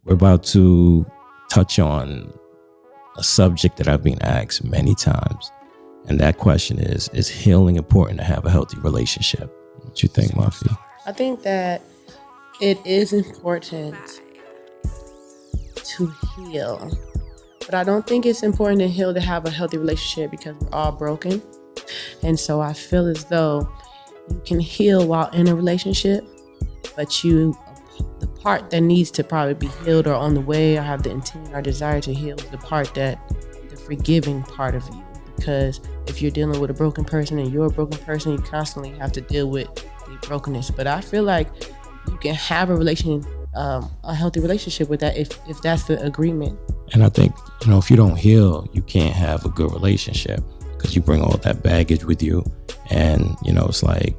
We're about to touch on a subject that I've been asked many times. And that question is healing important to have a healthy relationship? What you think, Muffy? I think that it is important to heal. But I don't think it's important to heal to have a healthy relationship because we're all broken. And so I feel as though you can heal while in a relationship, but the part that needs to probably be healed or on the way or have the intent or desire to heal is the part that the forgiving part of you. Because if you're dealing with a broken person and you're a broken person, you constantly have to deal with the brokenness. But I feel like you can have a healthy relationship with that if that's the agreement. And I think, if you don't heal, you can't have a good relationship because you bring all that baggage with you. And, it's like,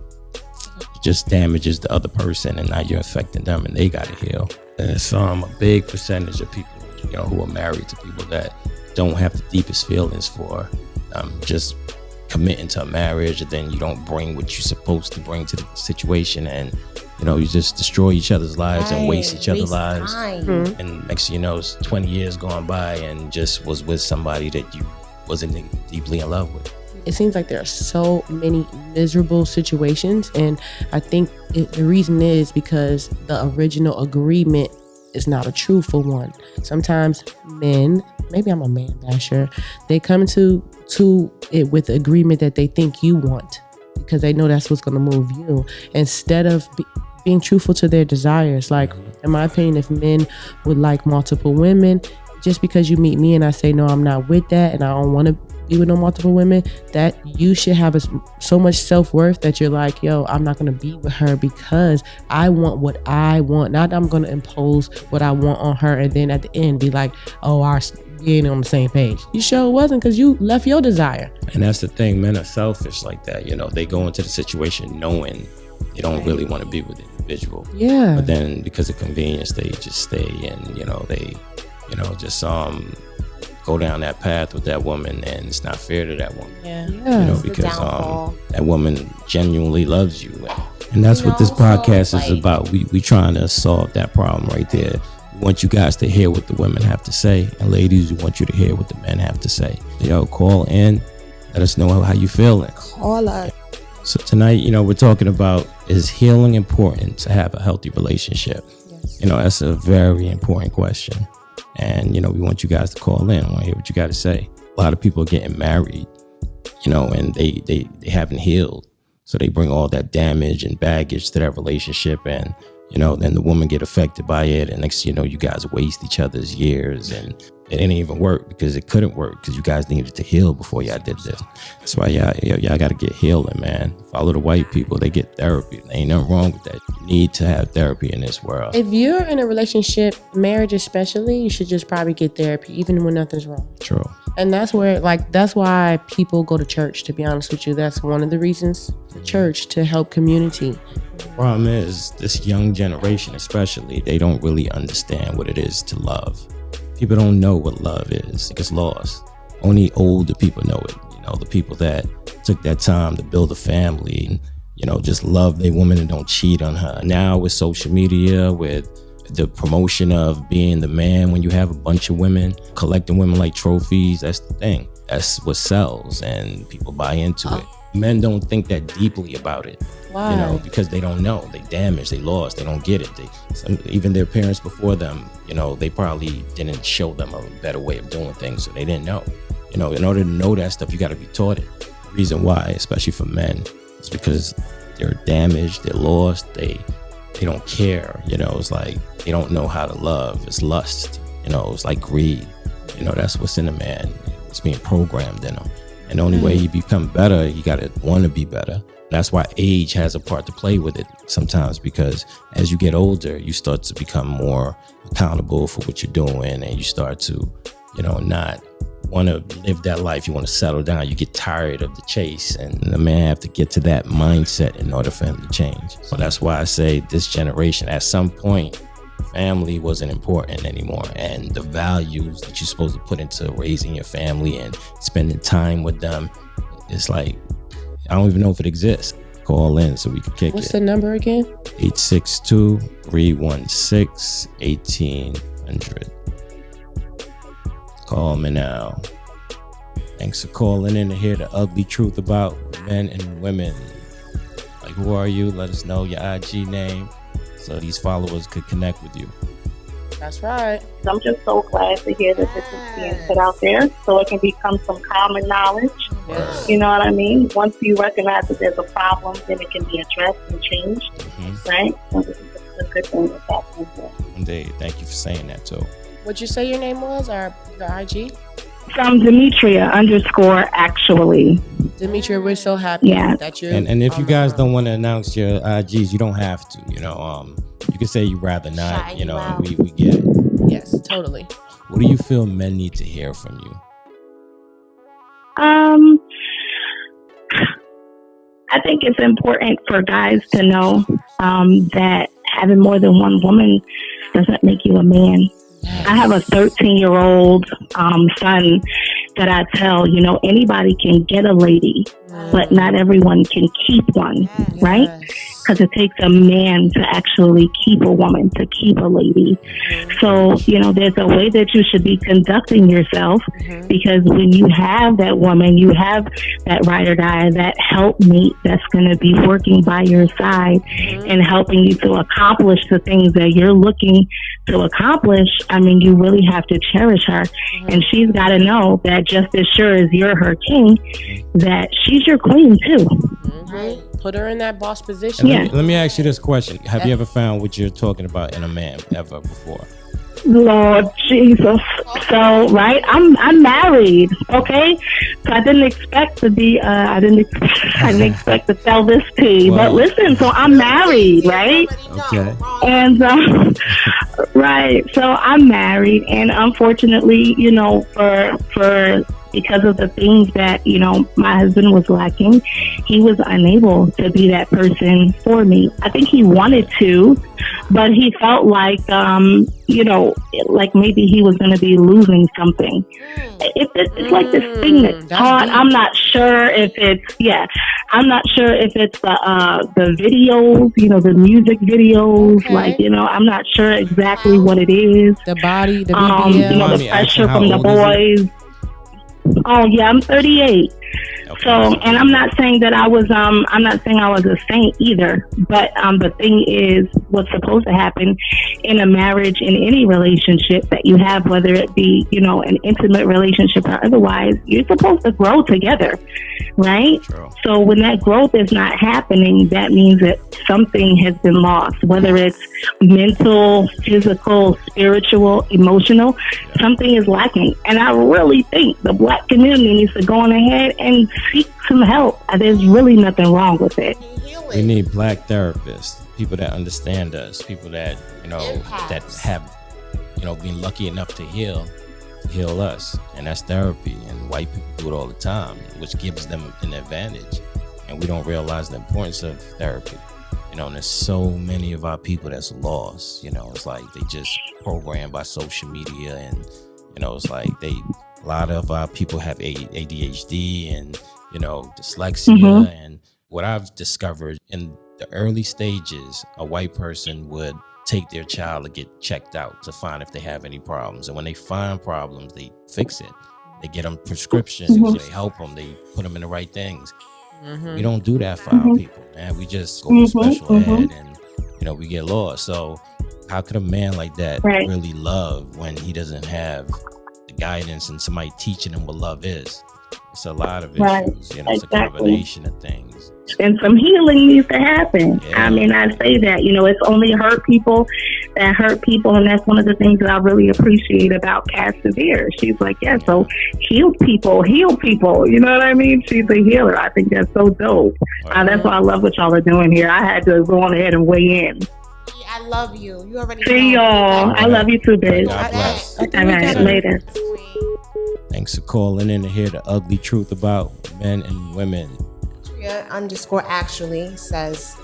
it just damages the other person and now you're affecting them and they got to heal. And it's a big percentage of people, who are married to people that don't have the deepest feelings for just committing to a marriage, and then you don't bring what you're supposed to bring to the situation, and you just destroy each other's lives and waste each other's lives. Mm-hmm. And next thing you know, it's 20 years gone by and just was with somebody that you wasn't deeply in love with. It seems like there are so many miserable situations, and I think the reason is because the original agreement is not a truthful one. Sometimes men, maybe I'm a man basher, they come to it with the agreement that they think you want because they know that's what's going to move you, instead of being truthful to their desires. Like, in my opinion, if men would like multiple women, just because you meet me and I say, no, I'm not with that and I don't want to be with no multiple women, that you should have so much self-worth that you're like, yo, I'm not going to be with her because I want what I want. Not that I'm going to impose what I want on her and then at the end be like, oh, we ain't on the same page. You sure wasn't, because you left your desire. And that's the thing, men are selfish like that. they go into the situation knowing they don't really want to be with the individual. Yeah. But then because of convenience, they just stay and, they just go down that path with that woman, and it's not fair to that woman. Yeah. Because that woman genuinely loves you. And that's what this podcast is about. We trying to solve that problem right there. We want you guys to hear what the women have to say, and ladies, we want you to hear what the men have to say. Call in, let us know how you feeling. Call us. So tonight, we're talking about, is healing important to have a healthy relationship? Yes. That's a very important question. And, we want you guys to call in. I want to hear what you got to say. A lot of people are getting married, and they haven't healed. So they bring all that damage and baggage to that relationship. And, then the woman get affected by it. And next thing you know, you guys waste each other's years. And it didn't even work because it couldn't work because you guys needed to heal before y'all did this. That's why y'all got to get healing, man. Follow the white people. They get therapy. There ain't nothing wrong with that. You need to have therapy in this world. If you're in a relationship, marriage especially, you should just probably get therapy, even when nothing's wrong. True. And that's why people go to church, to be honest with you. That's one of the reasons for church, to help community. The problem is, this young generation especially, they don't really understand what it is to love. People don't know what love is. It gets lost. Only older people know it. The people that took that time to build a family and, just love their woman and don't cheat on her. Now with social media, with the promotion of being the man, when you have a bunch of women, collecting women like trophies, that's the thing. That's what sells and people buy into it. Men don't think that deeply about it. Why? Because they don't know. They damaged, they lost, they don't get it. Even their parents before them, they probably didn't show them a better way of doing things, so they didn't know. In order to know that stuff, you got to be taught it. The reason why, especially for men, is because they're damaged, they're lost, they don't care. It's like they don't know how to love. It's lust. It's like greed. That's what's in a man. It's being programmed in him. And the only way you become better, you got to want to be better. That's why age has a part to play with it sometimes, because as you get older, you start to become more accountable for what you're doing, and you start to, not want to live that life. You want to settle down. You get tired of the chase, and the man have to get to that mindset in order for him to change. So that's why I say this generation, at some point, family wasn't important anymore, and the values that you're supposed to put into raising your family and spending time with them, it's like, I don't even know if it exists. Call in so we can kick What's the number again? 862-316-18 100. Call me now. Thanks for calling in to hear the ugly truth about men and women. Like, who are you? Let us know your IG name so these followers could connect with you. That's right. I'm just so glad to hear that this is being put out there so it can become some common knowledge. Yes. You know what I mean? Once you recognize that there's a problem, then it can be addressed and changed, right? So this is a good thing that's happening here. Indeed. Thank you for saying that, too. What'd you say your name was, or the IG? From Demetria_actually. Demetria, we're so happy that you're. And if you guys don't want to announce your IGs, you don't have to. You know, you can say you rather not. You know, we get it. Yes, totally. What do you feel men need to hear from you? I think it's important for guys to know that having more than one woman doesn't make you a man. I have a 13-year-old son that I tell, you know, anybody can get a lady, but not everyone can keep one, right? Because it takes a man to actually keep a woman, to keep a lady. So, you know, there's a way that you should be conducting yourself, because when you have that woman, you have that ride or die, that helpmate that's going to be working by your side and helping you to accomplish the things that you're looking to accomplish. I mean, you really have to cherish her. And she's got to know that just as sure as you're her king, that she's your queen too. Put her in that boss position. Let me ask you this question. Have you ever found what you're talking about in a man ever before? Lord Jesus. So, right, I'm married, okay? So I didn't expect to be, I didn't expect to tell this tea. But listen, so I'm married, right? Okay. And, right, so I'm married. And unfortunately, you know, for because of the things that, you know, my husband was lacking, he was unable to be that person for me. I think he wanted to, but he felt like, you know, like maybe he was going to be losing something. It's like this thing that's taught. I'm not sure if it's, I'm not sure if it's the videos, you know, the music videos, like, you know, I'm not sure exactly what it is. The body, the BBL. You know, the pressure from the boys. Oh yeah, I'm 38. Okay. So, and I'm not saying that I'm not saying I was a saint either, but the thing is, what's supposed to happen in a marriage, in any relationship that you have, whether it be, you know, an intimate relationship or otherwise, you're supposed to grow together, right? True. So when that growth is not happening, that means that something has been lost, whether it's mental, physical, spiritual, emotional, something is lacking. And I really think the Black community needs to go on ahead and seek some help. There's really nothing wrong with it. We need Black therapists, people that understand us, people that, you know, that have, you know, been lucky enough to heal us. And that's therapy. And white people do it all the time, which gives them an advantage. And we don't realize the importance of therapy. You know, and there's so many of our people that's lost. You know, it's like they just programmed by social media, and, you know, it's like a lot of our people have ADHD and, you know, dyslexia. And what I've discovered in the early stages, a white person would take their child to get checked out to find if they have any problems. And when they find problems, they fix it. They get them prescriptions, they help them, they put them in the right things. We don't do that for our people, man. We just go to special ed and, you know, we get lost. So how could a man like that really love when he doesn't have the guidance and somebody teaching him what love is? It's a lot of issues, you know, it's a combination of things. And some healing needs to happen. I mean, I say that, you know, it's only hurt people that hurt people. And that's one of the things that I really appreciate about Cass Severe. She's like, so heal people. You know what I mean? She's a healer. I think that's so dope. That's why I love what y'all are doing here. I had to go on ahead and weigh in. I love you. You already See know. y'all. I love you too, babe. God bless. All right, later. Thanks for calling in to hear the ugly truth about men and women. _actually says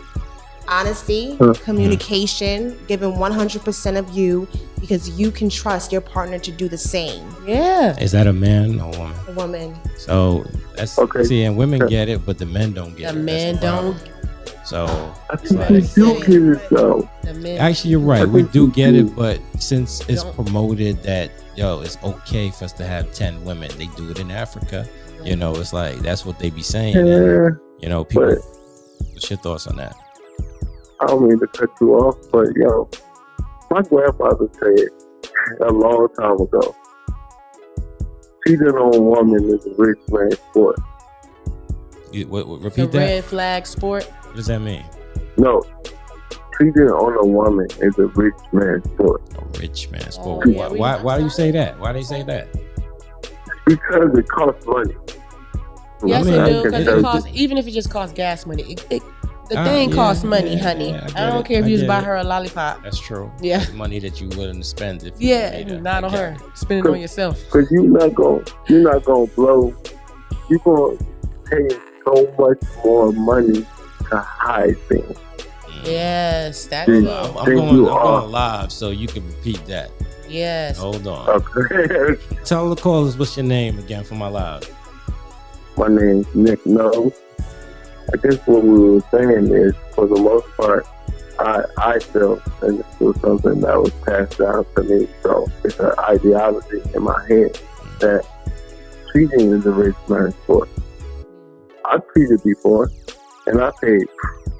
honesty, communication, giving 100% of you, because you can trust your partner to do the same. Is that a man or a woman? A woman. So that's see, and women get it, but the men don't get it. The men don't. So I it's think like, we do get it though. The men, actually, you're right. We do get it, but since it's Don't- promoted that it's okay for us to have 10 women, they do it in Africa. It's like that's what they be saying. And, Yeah, people. but What's your thoughts on that? I don't mean to cut you off, but my grandfather said a long time ago, cheating on a woman is a rich man's sport. What the repeat that? red flag sport. What does that mean? No, cheating on a woman is a rich man's sport A rich man Oh, sport. yeah, Why do you say that? Why do you say that? because it costs money. Yes, mean, it I do can because tell it you- costs. Even if it just costs gas money, the Ah, thing yeah, costs money, yeah, honey. yeah, I I, get don't it. care if I you just get buy it. her a lollipop. That's true. Yeah. It's money that you willing to spend if you Yeah, need it. not I on get her. it. Spend it on yourself. Because you're not gonna blow. You're gonna pay so much more money to hide things. Yes, that's Yeah. it. I'm Think going you are. live, so you can repeat that. Yes. Hold on. Okay. Tell the callers what's your name again for my live. My name's Nick Nose. I guess what we were saying is, for the most part, I feel, and this was something that was passed down to me, so it's an ideology in my head that cheating is a rich man's sport. I cheated before, and I paid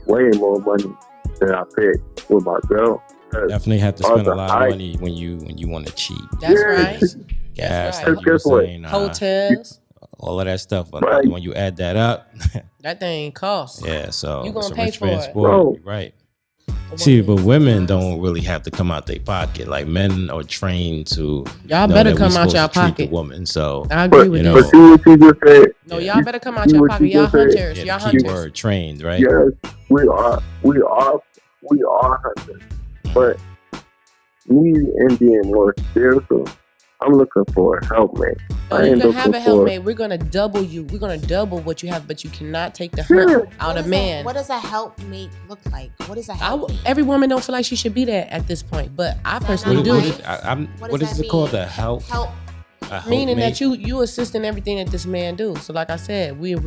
way more money than I paid with my girl. Definitely have to spend a Also, lot of money when you want to cheat. That's Yeah. right. Gas, right. like you were Guess what? saying, Hotels. all of that stuff. But Right. when you add that up, That thing costs. yeah, so You gonna it's a pay rich for man's it. sport. Bro. You're right. See, but women don't really have to come out their pocket. Like men are trained to. Y'all know better that we come out supposed your to treat pocket. the woman. So I agree with you know, But that. see what you just said? No, Yeah. y'all better come out See your what pocket. you Y'all just said? hunters. yeah, Y'all the key hunters. word trained, right? Yes, we are hunters. But me and being more spiritual, I'm looking for a helpmate. Oh, I you ain't can have looking a for- helpmate. We're gonna double you. We're gonna double what you have, but you cannot take the hunt out of man. What does a helpmate look like? What is a helpmate? Every woman don't feel like she should be there at this point, but I that personally not do. right? What is that it called? mean? A help? A Meaning that helpmate? you assist in everything that this man do. So like I said, we're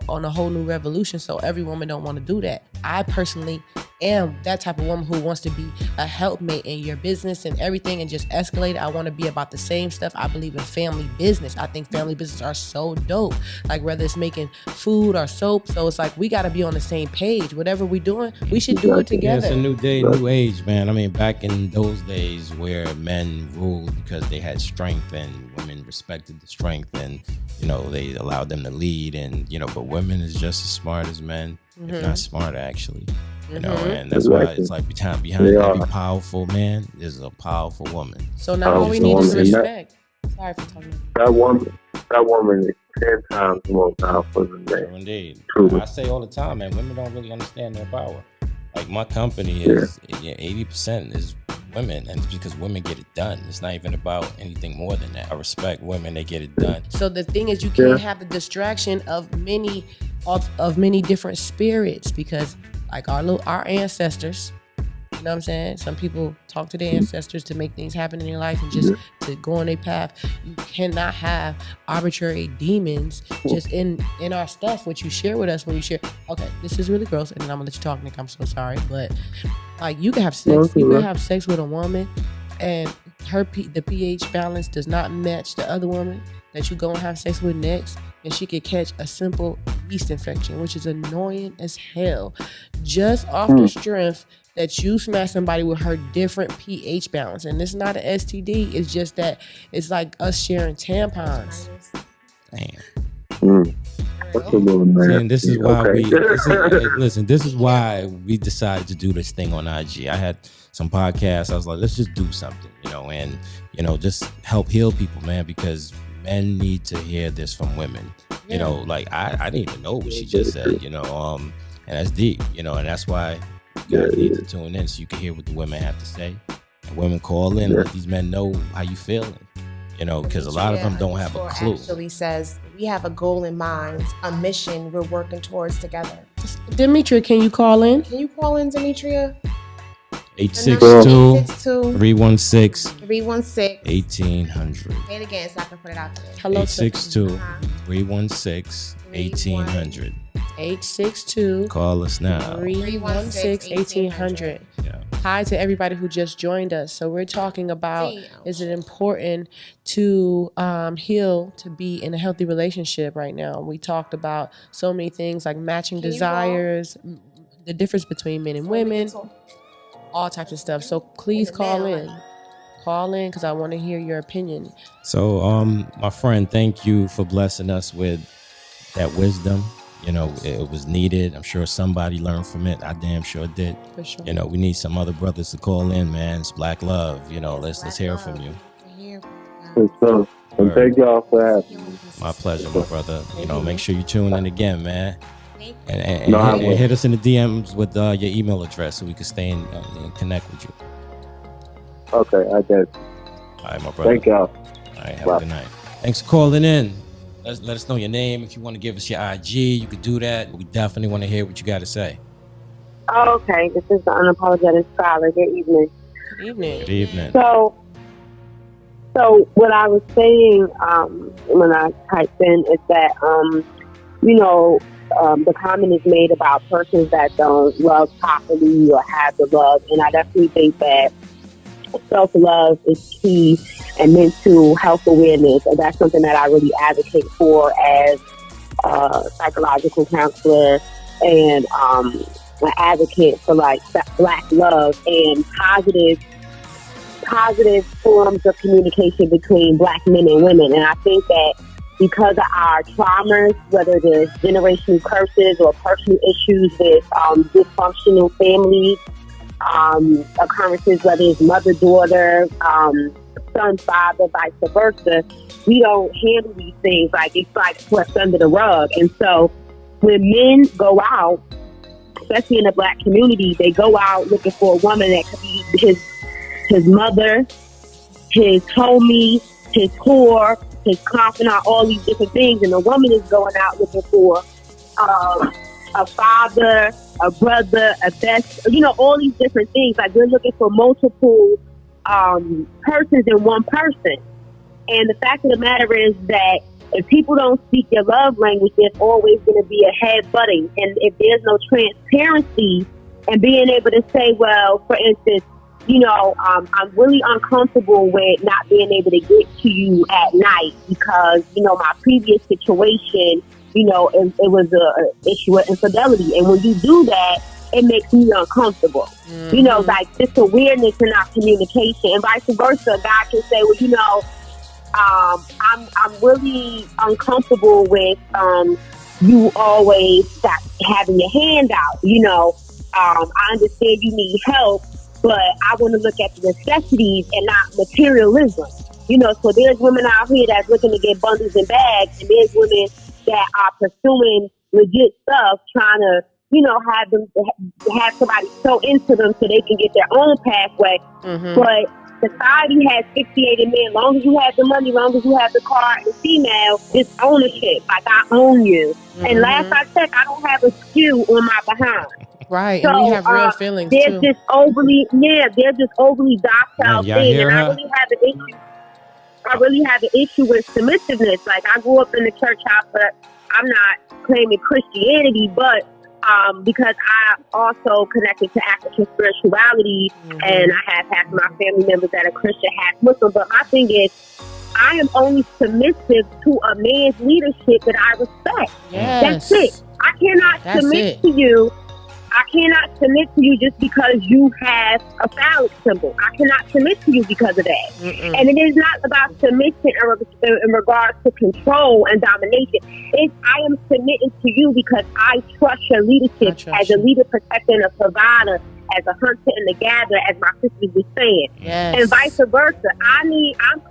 on a whole new revolution. So every woman don't want to do that. I personally am that type of woman who wants to be a helpmate in your business and everything and just escalate it. I want to be about the same stuff. I believe in family business. I think family business are so dope. Like whether it's making food or soap. So it's like we got to be on the same page. Whatever we doing, we should do it Yeah, it's together. a new day, new age, man. I mean, back in those days where men ruled because they had strength and women respected the strength and, they allowed them to lead and, but women is just as smart as men, if not smarter, actually. And that's why it's like behind They every are. powerful man is a powerful woman. So now all we need is respect. Sorry for talking. That woman is 10 times more powerful than So man. indeed. True. I say all the time, man, women don't really understand their power. Like my company is 80% is women, and it's because women get it done. It's not even about anything more than that. I respect women; they get it done. So the thing is, you can't have the distraction of many different spirits because, like our ancestors, you know what I'm saying? Some people talk to their ancestors to make things happen in their life and just to go on their path. You cannot have arbitrary demons just in our stuff. What you share with us when you share. Okay, this is really gross, and then I'm gonna let you talk, Nick. I'm so sorry, but like you can have sex. You can have sex with a woman, and the pH balance does not match the other woman that you go and have sex with next, and she could catch a simple yeast infection, which is annoying as hell, just off the strength that you smash somebody with her different pH balance. And it's not an STD, it's just that it's like us sharing tampons. Damn. That's a little nasty. And this is why Okay. this is why we decided to do this thing on IG. I had some podcasts. I was like, let's just do something, and just help heal people, man, because men need to hear this from women. Like I didn't even know what she just said, and that's deep, and that's why you guys need to tune in so you can hear what the women have to say. And women call in and let these men know how you feeling. Because a lot of them don't have a clue. Actually says we have a goal in mind, a mission we're working towards together. Demetria, can you call in? Can you call in, Demetria? 862 316 316 1800. Say it again so I can put it out there. Hello. 862 316 1800. 862 Call us now. 316-1800. Yeah. Hi to everybody who just joined us. So we're talking about, Damn. is it important to heal, to be in a healthy relationship right now? We talked about so many things like matching Can you desires, the difference between men and women, all types of stuff. So please call in. Call in because I want to hear your opinion. So, my friend, thank you for blessing us with that wisdom. You know, it was needed. I'm sure somebody learned from it. I damn sure did. For sure. You know, we need some other brothers to call in, man. It's Black Love. You know, let's hear from you. So, and thank y'all for having me. My pleasure, my brother. You know, make sure you tune in again, man. And, No, I and will. hit us in the DMs with your email address so we can stay in connect with you. Okay, I got you. All right, my brother. Thank y'all. All right, have a good night. Thanks for calling in. Let us know your name. If you want to give us your IG, you could do that. We definitely want to hear what you got to say. Oh, okay. This is the Unapologetic Scholar. Good evening. Good evening. Good evening. So what I was saying when I typed in is that, the comment is made about persons that don't love properly or have the love. And I definitely think that self-love is key and mental health awareness. And that's something that I really advocate for as a psychological counselor and an advocate for like Black love and positive forms of communication between Black men and women. And I think that because of our traumas, whether it is generational curses or personal issues with dysfunctional families, occurrences, whether it's mother-daughter, son-father, vice versa, we don't handle these things like it's like swept under the rug. And so when men go out, especially in the Black community, they go out looking for a woman that could be his mother, his homie, his whore, his confidant, all these different things. And the woman is going out looking for a father, a brother, a best, all these different things. Like they're looking for multiple persons in one person. And the fact of the matter is that if people don't speak their love language, there's always going to be a head-butting. And if there's no transparency and being able to say, well, for instance, I'm really uncomfortable with not being able to get to you at night because, my previous situation, it was a issue of infidelity. And when you do that, it makes me uncomfortable. Mm-hmm. Like this awareness in our communication and vice versa. God can say, well, I'm really uncomfortable with you always having your hand out. I understand you need help, but I want to look at the necessities and not materialism. So there's women out here that's looking to get bundles and bags, and there's women that are pursuing legit stuff, trying to, have somebody so into them so they can get their own pathway. Mm-hmm. But society has fixated men. Long as you have the money, long as you have the car, and the female, it's ownership. Like I own you. Mm-hmm. And last I checked, I don't have a skew on my behind. Right, So, and we have real feelings they're too. just they're just overly docile Man, y'all thing, hear and her? I really have an issue with submissiveness. Like I grew up in the church house, but I'm not claiming Christianity, but because I also connected to African spirituality, and I have half of my family members that are Christian, half Muslim. But my thing is, I am only submissive to a man's leadership that I respect. Yes. That's it. I cannot That's submit it. to you. I cannot submit to you just because you have a phallic symbol. I cannot submit to you because of that. Mm-mm. And it is not about submission in regards to control and domination. I am submitting to you because I trust your leadership as a leader, protector, and a provider, as a hunter and a gatherer, as my sisters were saying. Yes. And vice versa. I'm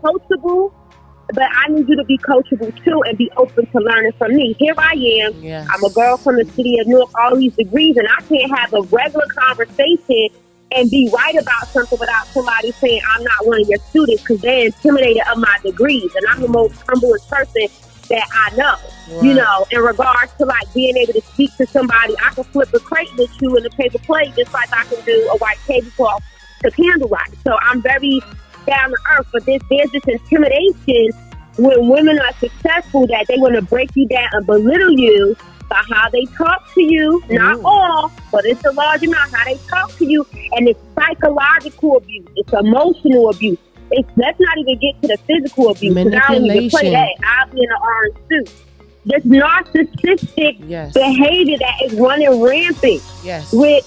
coachable, but I need you to be coachable too and be open to learning from me. Here I am. Yes. I'm a girl from the city of Newark, all these degrees, and I can't have a regular conversation and be right about something without somebody saying I'm not one of your students because they're intimidated of my degrees. And I'm the most humblest person that I know. Right. In regards to like being able to speak to somebody, I can flip a crate with you in a paper plate just like I can do a white tablecloth to candlelight. So I'm very down to earth, but there's this intimidation when women are successful that they want to break you down and belittle you by how they talk to you. Not all, but it's a large amount. How they talk to you, and it's psychological abuse. It's emotional abuse. Let's not even get to the physical abuse. I don't even play that. I'll be in an orange suit. This narcissistic behavior that is running rampant. Yes. With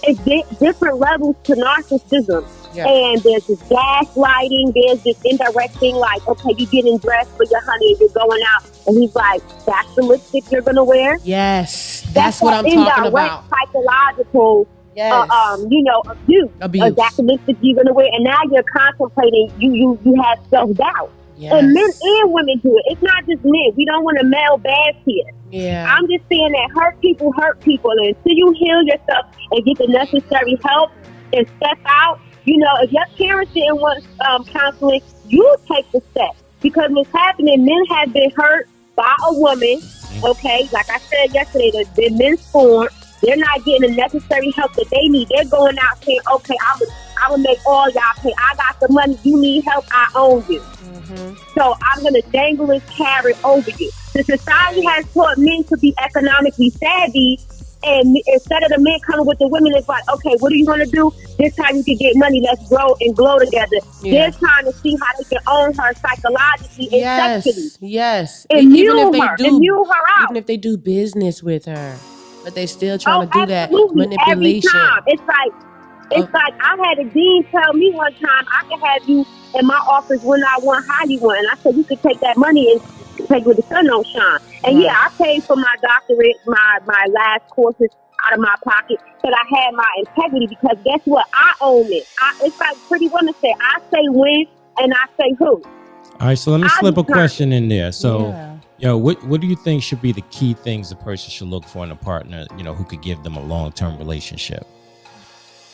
different levels to narcissism. Yeah. And there's this gaslighting, there's this indirect thing like, okay, you're getting dressed for your honey, you're going out, and he's like, that's the lipstick you're going to wear? Yes, that's what I'm talking about. Psychological, abuse. That's the lipstick you're going to wear, and now you're contemplating, you have self-doubt. Yes. And men and women do it. It's not just men. We don't want to male bash here. Yeah. I'm just saying that hurt people, and until you heal yourself and get the necessary help and step out, if your parents didn't want counseling, you take the step. Because what's happening, men have been hurt by a woman, okay? Like I said yesterday, the men's form, they're not getting the necessary help that they need. They're going out saying, okay, I'm going to make all y'all pay. I got the money. You need help. I own you. So I'm going to dangle this carrot over you. The society has taught men to be economically savvy. And instead of the men coming with the women, it's like, okay, what are you going to do? This time you can get money. Let's grow and glow together. Yeah. They're trying to see how they can own her psychologically and sexually. Yes. And even if they do business with her, but they still trying to do that manipulation. Every time. It's like I had a dean tell me one time, I can have you in my office when I want, how you want. And I said, you could take that money and take where the sun don't shine. And I paid for my doctorate, my last courses out of my pocket, but I had my integrity because guess what? I own it. It's like Pretty Woman said, I say when and I say who. All right, so let me slip a question in there. So, what do you think should be the key things a person should look for in a partner, who could give them a long-term relationship?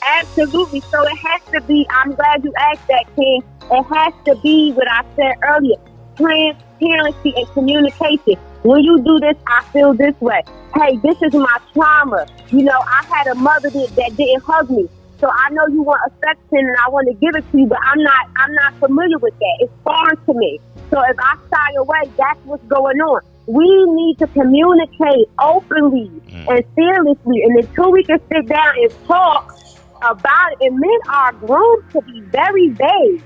Absolutely. So it has to be, I'm glad you asked that, King. It has to be what I said earlier, transparency and communication. When you do this, I feel this way. Hey, this is my trauma. I had a mother that didn't hug me. So I know you want affection and I want to give it to you, but I'm not familiar with that. It's foreign to me. So if I shy away, that's what's going on. We need to communicate openly and fearlessly. And until we can sit down and talk about it, and men are groomed to be very vague.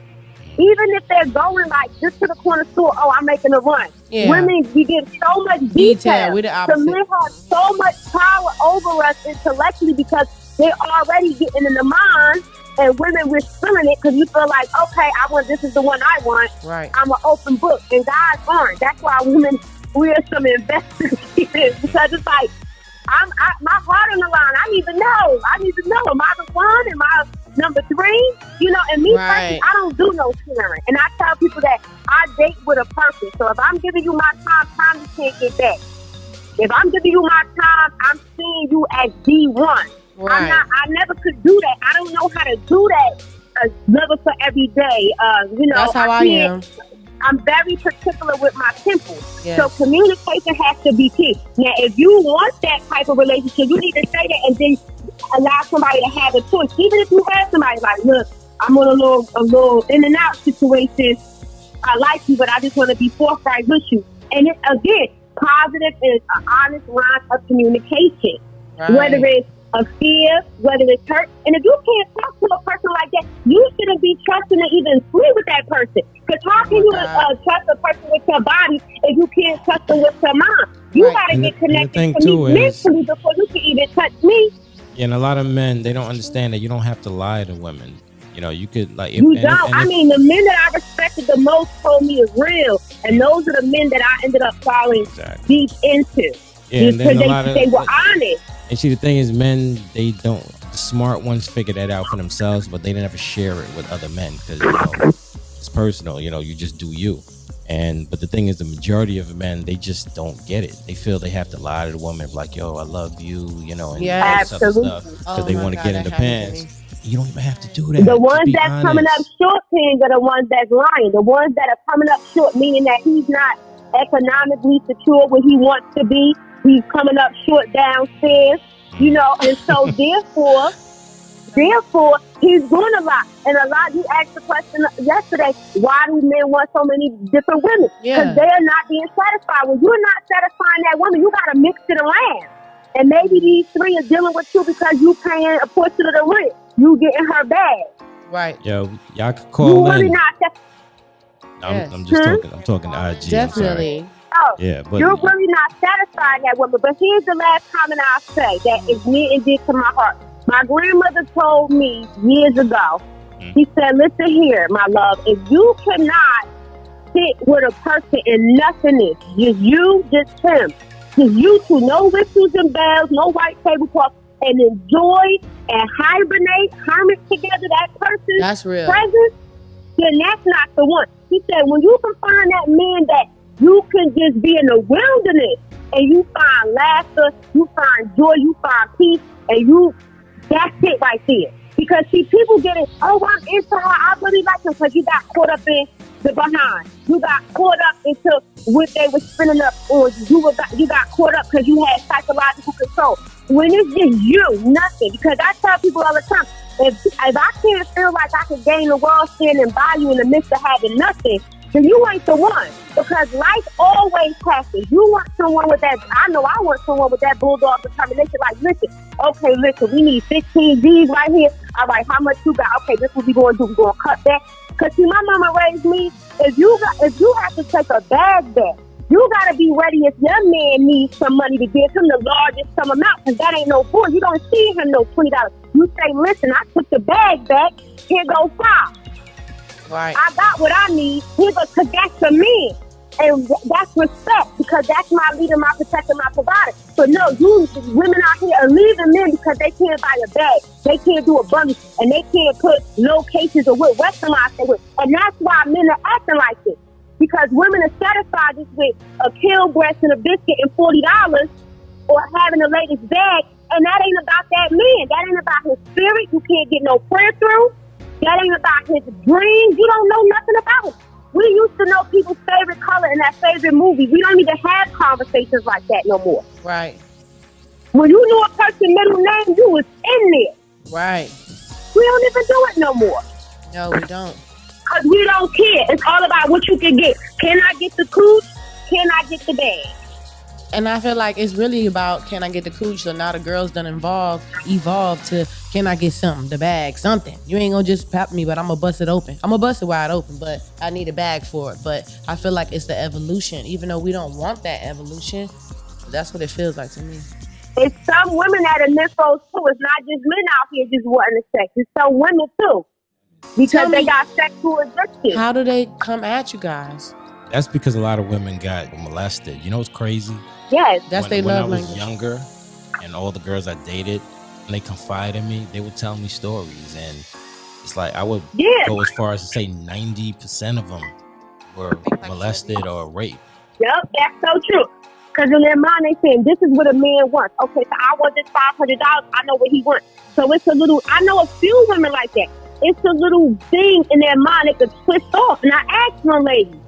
Even if they're going like just to the corner store, I'm making a run. Yeah. Women, we get so much detail. We're the opposite. So men have so much power over us intellectually because they're already getting in the mind, and women, we're spilling it because you feel like, okay, this is the one I want. Right. I'm an open book, and guys aren't. That's why women, we're some investors because it's like, my heart on the line. I need to know. Am I the one? Am I number 3? And me personally, I don't do no sharing. And I tell people that I date with a purpose. So if I'm giving you my time you can't get back. If I'm giving you my time, I'm seeing you as D1. Right. I never could do that. I don't know how to do that. Never for every day. That's how I am. I'm very particular with my temple. Yes. So communication has to be key. Now, if you want that type of relationship, you need to say that and then allow somebody to have a choice. Even if you have somebody like, look, I'm on a little in and out situation. I like you, but I just want to be forthright with you. And again, positive is an honest line of communication. Right. Whether it's a fear, whether it's hurt. And if you can't talk to a person like that, you shouldn't be trusting to even sleep with that person. Because how can you trust a person with your body if you can't trust them with your mind? You got to get connected to me mentally before you can even touch me. Yeah, and a lot of men, they don't understand that you don't have to lie to women. You could like... the men that I respected the most told me it's real. And those are the men that I ended up falling deep into. Yeah, because they were honest. And see, the thing is, men, the smart ones figure that out for themselves, but they never share it with other men because, it's personal, you just do you. But the thing is, the majority of men, they just don't get it. They feel they have to lie to the woman like, yo, I love you, and all this other stuff because they want to get in the pants. You don't even have to do that. The ones that's coming up short, King, are the ones that's lying. The ones that are coming up short, meaning that he's not economically secure where he wants to be. He's coming up short downstairs, and so therefore, he's going to lie. And a lot, you asked the question yesterday, why do men want so many different women? Because they are not being satisfied. When you're not satisfying that woman, you got to mix it around. And maybe these three are dealing with you because you paying a portion of the rent. You getting her bag. Right. Yo, y'all could You call really in. not. I'm just talking. I'm talking to IG. Definitely. Oh, Yeah, but you're really not satisfying that woman. But here's the last comment I'll say that is near and dear to my heart. My grandmother told me years ago, she said, listen here, my love, if you cannot sit with a person in nothingness, just you, just him, just you two, no whistles and bells, no white tablecloth, and enjoy and hermit together that person's That's real. presence, then that's not the one. He said, when you can find that man that you can just be in the wilderness and you find laughter, you find joy, you find peace, and that's it right there. Because see, people get it, oh, I'm into her, I really like her, because you got caught up in the behind. You got caught up into what they were spinning up on. You got caught up because you had psychological control. When it's just you, nothing. Because I tell people all the time, if I can't feel like I can gain the world standing by you in the midst of having nothing, then you ain't the one. Because life always passes. You want someone with that, I know I want someone with that bulldog determination. Like, listen, we need 15 G's right here. All right, how much you got? Okay, this is what we going to do. We're going to cut that. Because see, my mama raised me, if you have to take a bag back, you got to be ready if your man needs some money to give him the largest sum amount, because that ain't no boy. You don't see him no $20. You say, listen, I took the bag back. Here goes $5. Right. I got what I need. Here goes, because that's a man. And that's respect, because that's my leader, my protector, my provider. So no, you women out here are leaving men because they can't buy a bag. They can't do a bundle, and they can't put locations or what westernized they with. And that's why men are acting like this. Because women are satisfied just with a kill breast and a biscuit and $40 or having the latest bag. And that ain't about that man. That ain't about his spirit. You can't get no prayer through. That ain't about his dreams. You don't know nothing about it. We used to know people's favorite color and that favorite movie. We don't even have conversations like that no more. Right. When you knew a person's middle name, you was in there. Right. We don't even do it no more. No, we don't. Because we don't care. It's all about what you can get. Can I get the cooch? Can I get the bag? And I feel like it's really about, can I get the cooch? So now the girls done evolved to, can I get something, the bag, something. You ain't gonna just pop me, but I'm gonna bust it open. I'm gonna bust it wide open, but I need a bag for it. But I feel like it's the evolution. Even though we don't want that evolution, that's what it feels like to me. It's some women that are nymphos too. It's not just men out here just wanting to sex. It's some women too. Because they got sexual addiction. How do they come at you guys? That's because a lot of women got molested. You know what's crazy? Yes. That's their love When I was language. younger, and all the girls I dated, when they confide in me, they would tell me stories, and it's like I would go as far as to say 90% of them were molested or raped. Yep, that's so true. Because in their mind, they saying, this is what a man wants. Okay, so I want this $500. I know what he wants. So it's a little, I know a few women like that. It's a little thing in their mind that could twist off. And I asked one lady,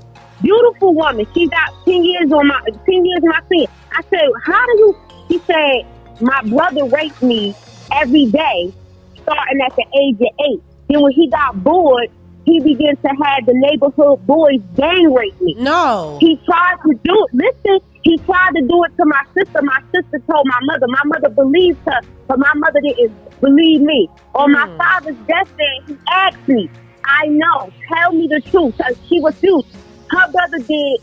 beautiful woman, she got 10 years my senior. I said, how do you, she said, my brother raped me every day, starting at the age of 8. Then when he got bored, he began to have the neighborhood boys gang rape me. No. He tried to do it. Listen, he tried to do it to my sister. My sister told my mother. My mother believed her, but my mother didn't believe me. On my father's deathbed, he asked me, I know, tell me the truth. She refused. Her brother did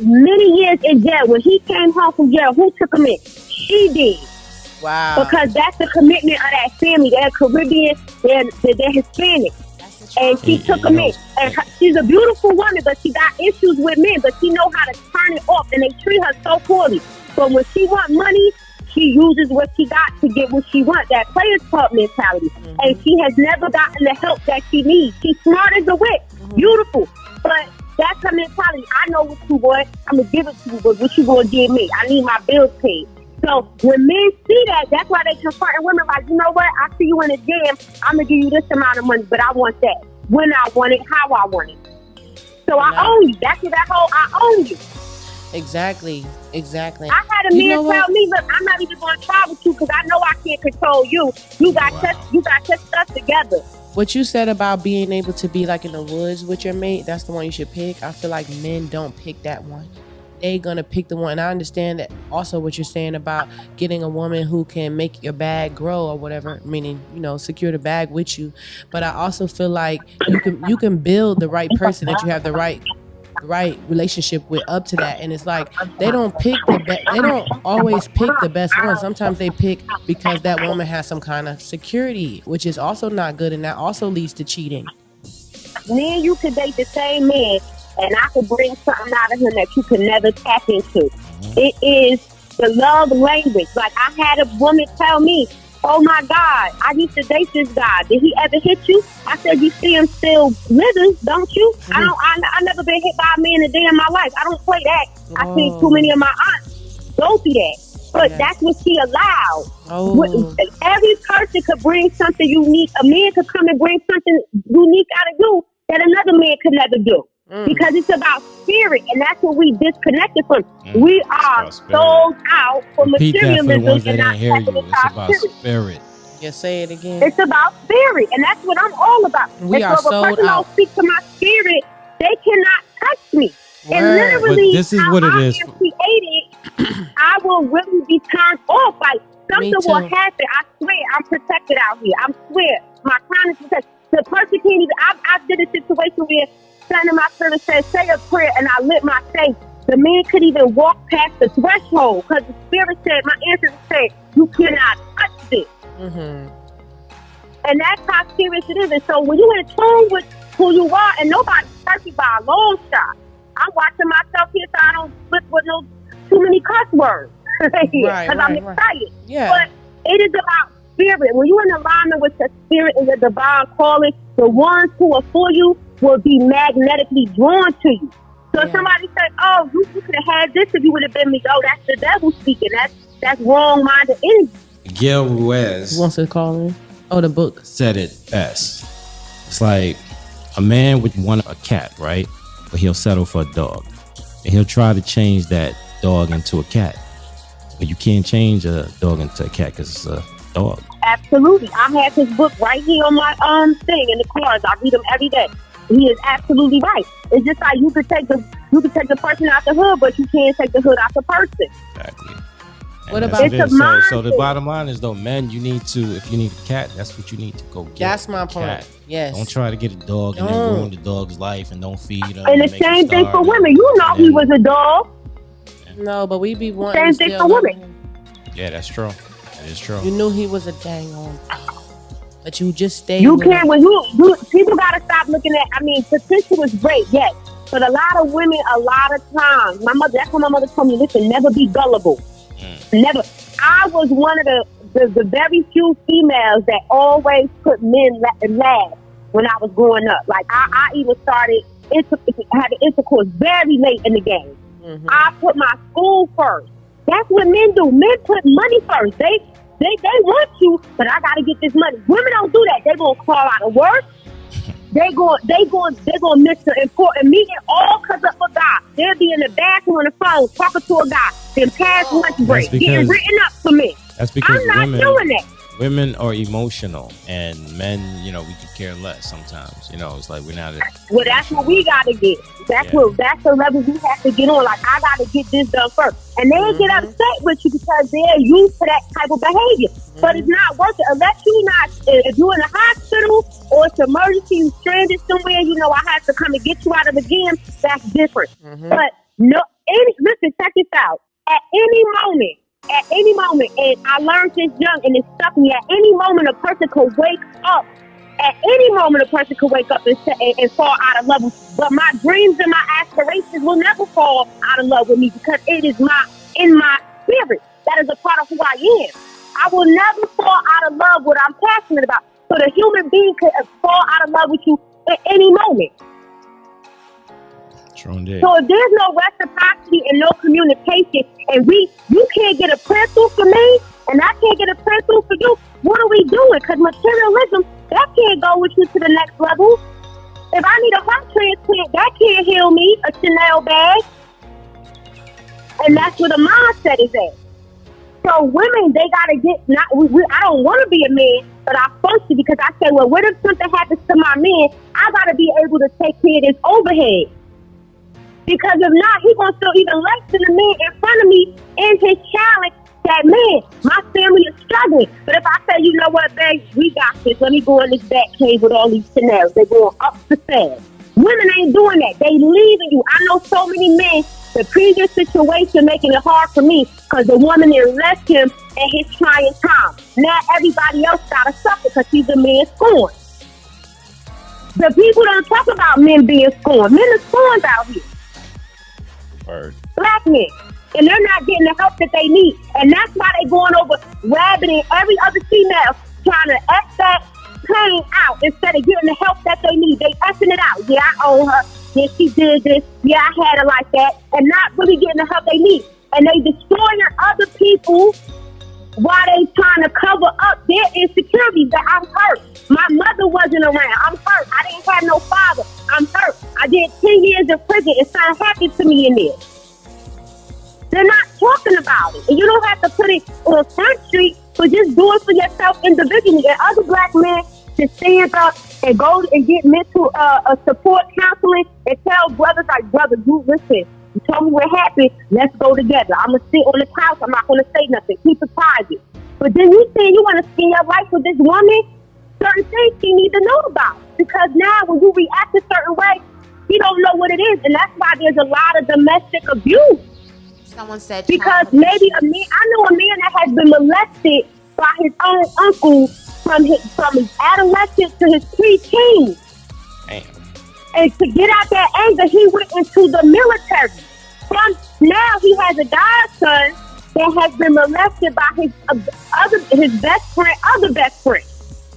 many years in jail. When he came home from jail, who took him in? She did. Wow. Because that's the commitment of that family. They're Caribbean, they're Hispanic. And she took him in. And she's a beautiful woman, but she got issues with men, but she know how to turn it off, and they treat her so poorly. But when she want money, she uses what she got to get what she wants, that players club mentality. Mm-hmm. And she has never gotten the help that she needs. She's smart as a whip, beautiful. But that's her mentality. I know what you want. I'm going to give it to you, but what you going to give me? I need my bills paid. So when men see that, that's why they confronting women like, you know what? I see you in the gym. I'm going to give you this amount of money, but I want that. When I want it, how I want it. So I own you. That's what that whole I own you. Exactly. I had a man tell me, look, I'm not even going to try with you because I know I can't control you. You got your stuff together. What you said about being able to be like in the woods with your mate, that's the one you should pick. I feel like men don't pick that one. they gonna pick the one. And I understand that also what you're saying about getting a woman who can make your bag grow or whatever, meaning, you know, secure the bag with you. But I also feel like you can build the right person that you have the right relationship with up to that. And it's like they don't always pick the best one. Sometimes they pick because that woman has some kind of security, which is also not good, and that also leads to cheating. Me and you could date the same man, and I could bring something out of him that you could never tap into. It is the love language. Like, I had a woman tell me, oh my God, I used to date this guy. Did he ever hit you? I said, you see him still living, don't you? I never been hit by a man a day in my life. I don't play that. I think too many of my aunts go through that. But that's what she allowed. Every person could bring something unique. A man could come and bring something unique out of you that another man could never do. Because it's about spirit, and that's what we disconnected from. We are sold out for materialism and not tapping into our spirit. Yeah, say it again. It's about spirit, and that's what I'm all about. We are so if a sold person out. don't speak to my spirit, they cannot touch me. Word. And literally, But this is what it is. I am created, I will really be turned off. Like, something will happen. I swear, I'm protected out here. I swear, my crown is protected. The person can't even. I did a situation where son in my service said, say a prayer, and I lit my face. The man could even walk past the threshold because the spirit said, my ancestors said, you cannot touch this. And that's how serious it is. And so when you're in tune with who you are, and nobody's perfect by a long shot. I'm watching myself here so I don't slip with too many cuss words. Because I'm excited. Yeah. But it is about spirit. When you're in alignment with the spirit and the divine calling, the ones who are for you will be magnetically drawn to you. So if somebody says, oh, you could have had this if you would have been me. Oh, that's the devil speaking. That's wrong-minded energy. Gail Ruiz wants to call in. Oh, the book said it best. It's like a man would want a cat, right? But he'll settle for a dog. And he'll try to change that dog into a cat. But you can't change a dog into a cat because it's a dog. Absolutely. I have his book right here on my thing in the cars. I read them every day. He is absolutely right. It's just like you could take the person out the hood, but you can't take the hood out the person. Exactly. What about so the bottom line is though, men, if you need a cat, that's what you need to go get. That's my point. Cat. Yes. Don't try to get a dog and then ruin the dog's life and don't feed him. And the same thing for women. You know he was a dog. No, but we be wanting. Same thing for women. Yeah, that's true. That is true. You knew he was a dang on, but you just stayed. You can't. When you people gotta stop looking at. I mean, potential is great, yes, but a lot of women, a lot of times, that's what my mother told me. Listen, never be gullible. Never. I was one of the very few females that always put men last when I was growing up. Like I even started having intercourse very late in the game. I put my school first. That's what men do. Men put money first. They want you, but I gotta get this money. Women don't do that. They gonna call out of work. They gonna miss the important meeting all because of a guy. They'll be in the bathroom on the phone talking to a guy. Then pass lunch break, getting written up for me. That's because I'm not doing that. Women are emotional, and men, we could care less sometimes. It's like we're not. Well, that's what we gotta get. That's the level we have to get on. Like, I gotta get this done first, and they get upset with you because they're used to that type of behavior. But it's not worth it unless if you're in a hospital or it's an emergency, you stranded somewhere. I have to come and get you out of the game. That's different. But listen, check this out. At any moment, and I learned this young, and it stuck me. At any moment, a person could wake up. At any moment, a person could wake up and fall out of love. But my dreams and my aspirations will never fall out of love with me because it is in my spirit. That is a part of who I am. I will never fall out of love with what I'm passionate about. So the human being could fall out of love with you at any moment. So if there's no reciprocity and no communication, and you can't get a prayer through for me, and I can't get a prayer through for you, what are we doing? Because materialism, that can't go with you to the next level. If I need a heart transplant, that can't heal me, a Chanel bag. And that's where the mindset is at. So women, they gotta I don't want to be a man, but I function because I say, well, what if something happens to my man? I gotta be able to take care of this overhead. Because if not, he gonna feel even less than the man in front of me in his challenge. That man, my family is struggling. But if I say, you know what, babe, we got this. Let me go in this back cave with all these Chanels. They're going up the stairs. Women ain't doing that. They leaving you. I know so many men, the previous situation making it hard for me because the woman there left him at his trying time. Now everybody else got to suffer because he's a man scorned. The people don't talk about men being scorned. Men are scorned out here. Word. Black men. And they're not getting the help that they need. And that's why they're going over rabbiting every other female, trying to F that pain out instead of getting the help that they need. They effing it out. Yeah, I owe her. Yeah, she did this. Yeah, I had her like that. And not really getting the help they need. And they destroying other people while they trying to cover up their insecurities that I'm hurt. My mother wasn't around. I'm hurt. I didn't have no father. I'm hurt. I did 10 years in prison and something happened to me in there. They're not talking about it. And you don't have to put it on Front Street, but just do it for yourself individually. And other black men to stand up and go and get mental support counseling and tell brothers like, brother, you listen, you told me what happened, let's go together. I'm going to sit on the couch, I'm not going to say nothing, keep it private. But then you say you want to spend your life with this woman, certain things you need to know about. Because now when you react a certain way, you don't know what it is. And that's why there's a lot of domestic abuse. Someone said because maybe a man, I know a man that has been molested by his own uncle from his adolescence to his preteen. And to get out that anger, he went into the military. Now he has a godson that has been molested by his best friend, other best friend.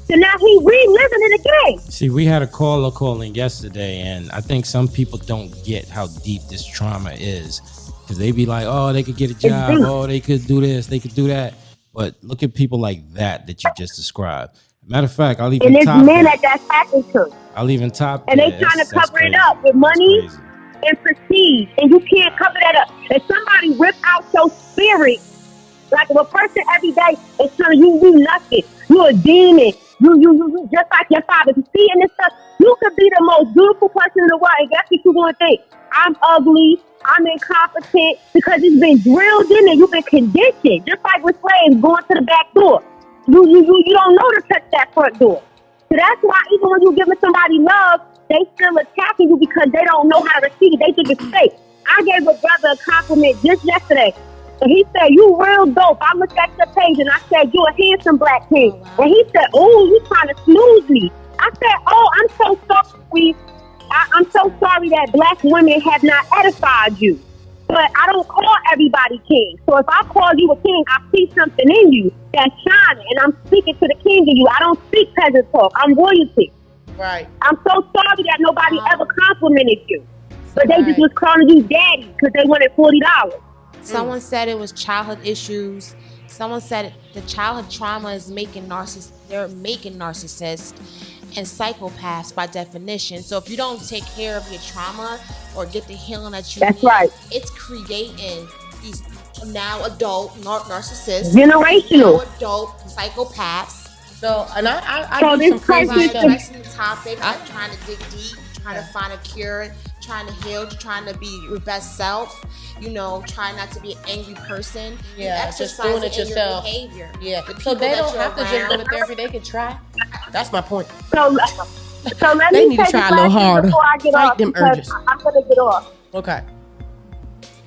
So now he reliving it again. See, we had a caller calling yesterday, and I think some people don't get how deep this trauma is. Because they be like, oh, they could get a job. Oh, they could do this. They could do that. But look at people like that you just described. Matter of fact, I'll even top and it's men that's happened to. I'll even top and they trying to cover it up with money and prestige. And you can't cover that up. If somebody rip out your spirit, like if a person every day is telling you nothing, you a demon, you just like your father. You see in this stuff, you could be the most beautiful person in the world. And guess what you going to think? I'm ugly. I'm incompetent because it's been drilled in and you've been conditioned. Just like with slaves going to the back door. You don't know to touch that front door. So that's why even when you're giving somebody love, they still attacking you because they don't know how to receive it. They think it's fake. I gave a brother a compliment just yesterday. And he said, you real dope. I looked at your page and I said, you a handsome black king. Oh, wow. And he said, oh, you trying to snooze me. I said, oh, I'm so sorry. I'm so sorry that black women have not edified you. But I don't call everybody king. So if I call you a king, I see something in you that's shining. And I'm speaking to the king in you. I don't speak peasant talk. I'm royalty. Right. I'm so sorry that nobody ever complimented you. But they just was calling you daddy because they wanted $40. Someone said it was childhood issues. Someone said the childhood trauma is making narcissists and psychopaths by definition. So if you don't take care of your trauma or get the healing that you need, right. It's creating these now adult narcissists, generational now adult psychopaths. So, and I do some crazy stuff. Addressing the topic, trying to dig deep, trying to find a cure, trying to heal, trying to be your best self. Trying not to be an angry person. Yeah, just doing it yourself. Your behavior. Yeah. So they don't have to just go to therapy. They can try. That's my point. So let they me need to try a little harder. Fight them urges. I'm gonna get off. Okay.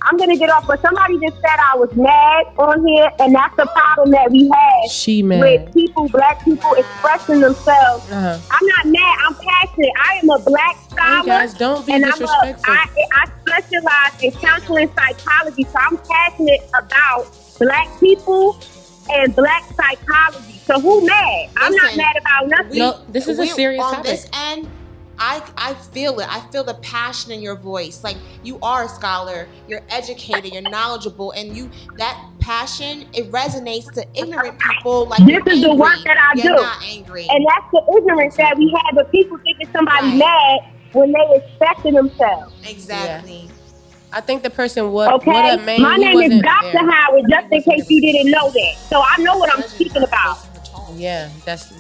I'm gonna get off, but somebody just said I was mad on here, and that's the problem that we have. She mad. With black people expressing themselves. Uh-huh. I'm not mad. I'm passionate. I am a black scholar. You guys don't be disrespectful. I specialize in counseling psychology, so I'm passionate about black people and black psychology. So who mad? I'm not mad about nothing. No, this is a serious topic. On this end, I feel it. I feel the passion in your voice. Like, you are a scholar, you're educated, you're knowledgeable, and that passion, it resonates to ignorant people. Like, this is the work that I do. You're not angry. And that's the ignorance that we have of people thinking somebody's mad when they expecting themselves. Exactly. Yeah. I think the person what a man. My name is Dr. Howard, just in case you didn't know that. So I know what I'm speaking about. Yeah, that's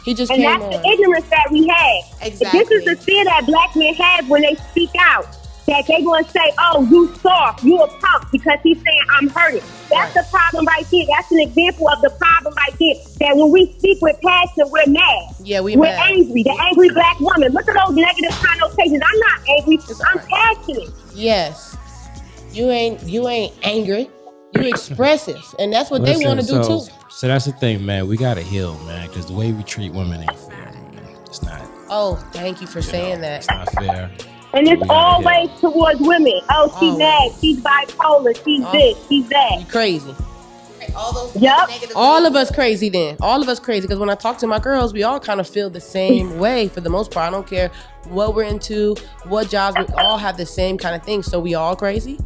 he just and came that's on. The ignorance that we have. Exactly. This is the fear that black men have when they speak out. that they going to say, oh, you soft, you a punk because he's saying I'm hurting. That's the problem right there. That's an example of the problem right there. That when we speak with passion, we're mad. Yeah, we're We're mad. angry. The angry black woman. Look at those negative connotations. I'm not angry. I'm passionate. Yes. You ain't angry. You expressive. And that's what they want to do too. So that's the thing, man. We gotta heal, man, because the way we treat women ain't fair, man. It's not. Oh, thank you for saying that. It's not fair. And it's We gotta always towards women. Oh, she's Always. mad. She's bipolar. She's this. She's You that. crazy. All those Yep. negative All of us crazy then. All of us crazy. Because when I talk to my girls, we all kind of feel the same way for the most part. I don't care what we're into, what jobs, we all have the same kind of thing. So we all crazy?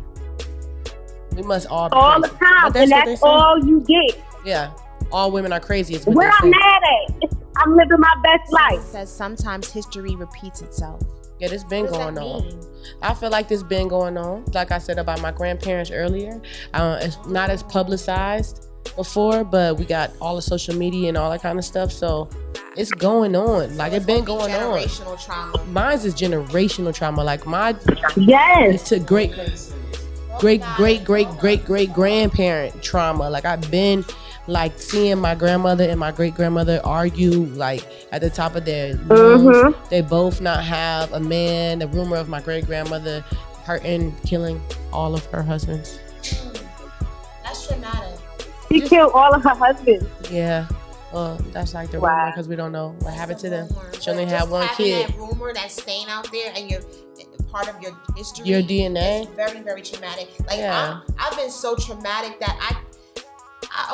We must all be All the crazy. time. But And what they that's say. all you get. Yeah. All women are crazy is what Where they I'm say. mad at. I'm living my best life. says sometimes history repeats itself. Yeah, this been What does going that on. mean? I feel like this been going on. Like I said about my grandparents earlier, it's not as publicized before, but we got all the social media and all that kind of stuff. So it's going on. Like it's been going on. Generational trauma. Mine's is generational trauma. Like my Yes. it's to great grandparent trauma. Like I've been like seeing my grandmother and my great grandmother argue like at the top of their lungs. They both not have a man. The rumor of my great grandmother hurting, killing all of her husbands. That's traumatic. She killed all of her husbands. Yeah. Well, that's like the Wow. rumor because we don't know what happened to them. Rumor. She only But had just one having kid. That rumor that's staying out there and you're part of your history. Your DNA. It's very, very traumatic. Like Yeah. I've been so traumatic that I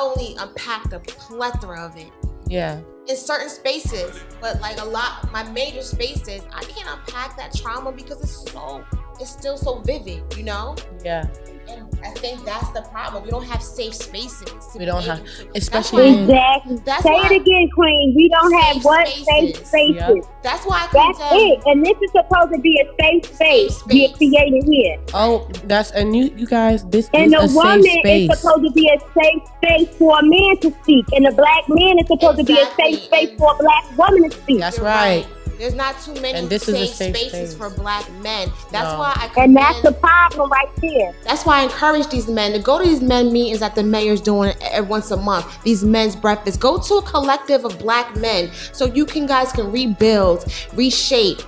only unpacked a plethora of it Yeah. in certain spaces, but like a lot, my major spaces, I can't unpack that trauma because it's still so vivid, you know. Yeah. And I think that's the problem. We don't have safe spaces. To We be don't able have- to- especially in- Exactly. That's Say why- it again, Queen. We don't have Safe what? spaces. Safe spaces. Yep. That's why I That's couldn't tell you. it. And this is supposed to be a safe space Safe space. we're creating here. Oh, that's and you guys. This And is the a woman safe space. is supposed to be a safe space for a man to speak. And the black man is supposed to be a Exactly. safe space And- for a black woman to speak. That's You're right. There's not too many And this is a safe spaces space. for black men. That's No. why I And that's the commend- problem right there. That's why I encourage these men to go to these men meetings that the mayor's doing once a month. These men's breakfasts. Go to a collective of black men so you guys can rebuild, reshape,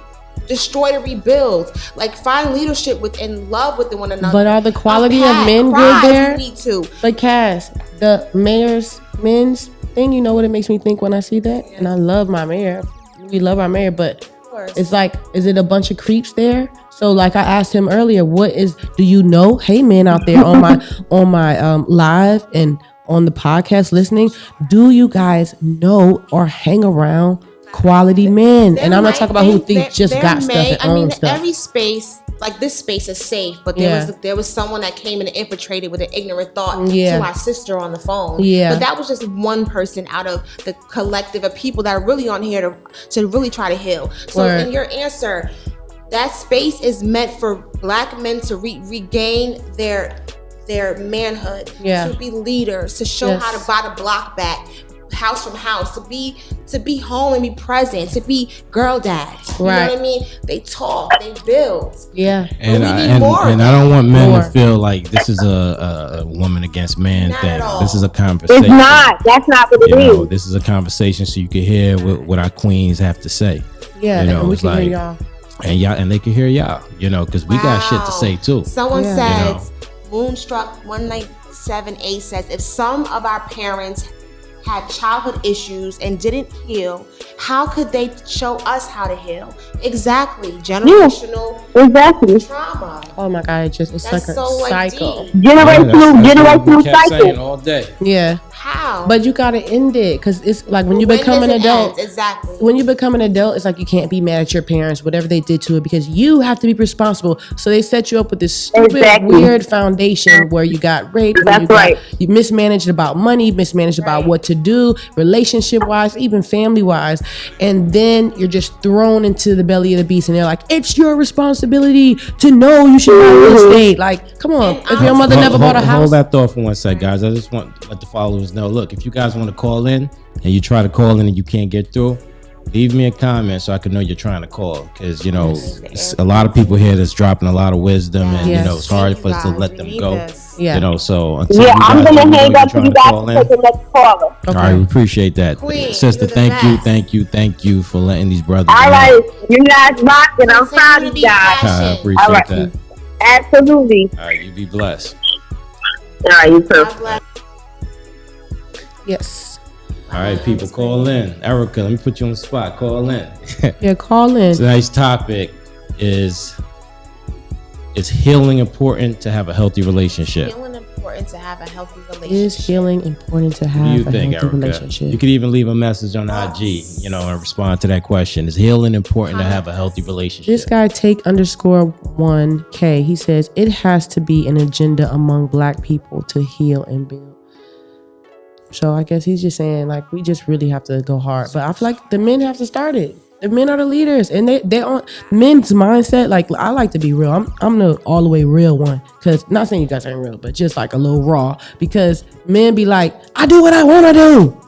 destroy to rebuild. Like find leadership within love with one another. But are the quality of Unpack, men cry good if there? You need to. But Cass, the mayor's men's thing, you know what it makes me think when I see that? And I love my mayor. We love our mayor, but Of course. it's like, is it a bunch of creeps there? So like I asked him earlier, do you know, hey men out there on my live and on the podcast listening, do you guys know or hang around quality men? And I'm not talking about who just got stuff and own stuff. Every space, like this space is safe, but there was someone that came and infiltrated with an ignorant thought Yeah. to my sister on the phone. Yeah. But that was just one person out of the collective of people that are really on here to really try to heal. So Word. in your answer, that space is meant for black men to regain their manhood, Yeah. to be leaders, to show Yes. how to buy the block back, house from house, to be home and be present, to be girl dads. You Right. know what I mean? They talk, they build. Yeah. And we I, need more of and I that. don't want men More. to feel like this is a woman against man Not thing. at all. This is a conversation. It's not. That's not what You it know, is. this is a conversation so you can hear what our queens have to say. Yeah. You know, and we it's can hear like- y'all. And they can hear y'all, you know, because we got shit to Wow. say too. Someone Yeah. says, Moonstruck 197A says, if some of our parents had childhood issues and didn't heal, how could they show us how to heal? Exactly. Generational Exactly. trauma. Oh my God, it's That's like a so like cycle. deep. Generational we kept saying cycle. all day. Yeah. How? But you gotta end it because it's like when you When become does an it adult. end? Exactly. When you become an adult, it's like you can't be mad at your parents, whatever they did to it, because you have to be responsible. So they set you up with this stupid, Exactly. weird foundation where you got raped, where That's right. you mismanaged about money, mismanaged about Right. what to do, relationship wise, even family wise, and then you're just thrown into the belly of the beast, and they're like, "It's your responsibility to know you should buy real estate." Like, come on, And if your mother never bought a house, Hold that thought for one sec, guys. I just want to let the followers know. Look, if you guys want to call in and you try to call in and you can't get through, leave me a comment so I can know you're trying to call, because you know it's a lot of people here that's dropping a lot of wisdom, and you know it's hard for us to let them go. Yeah. You know, so until Yeah, you I'm guys gonna know hang you're up to trying you to guys call to in. take the next caller. Okay. All right, we appreciate that, Queen, sister. you're the Thank you for letting these brothers. All know. right, you guys rock, and I'm Listen, proud of unity, you guys. I passion. appreciate All right. that. Absolutely. All right, you be blessed. All right, you too. God bless. Yes. All right, people, call in. Erica, let me put you on the spot. Call in. Yeah, call in. Tonight's topic is healing important to have a healthy relationship? Feeling important to have a healthy relationship. Is healing important to What do have you a think, healthy Erica? relationship? You could even leave a message on IG, you know, and respond to that question. Is healing important to have a healthy relationship? This guy take_1K. He says it has to be an agenda among Black people to heal and build. So I guess he's just saying like we just really have to go hard. But I feel like the men have to start it. The men are the leaders, and they on men's mindset. Like I like to be real. I'm the all the way real one. Cause not saying you guys ain't real, but just like a little raw. Because men be like, I do what I want to do.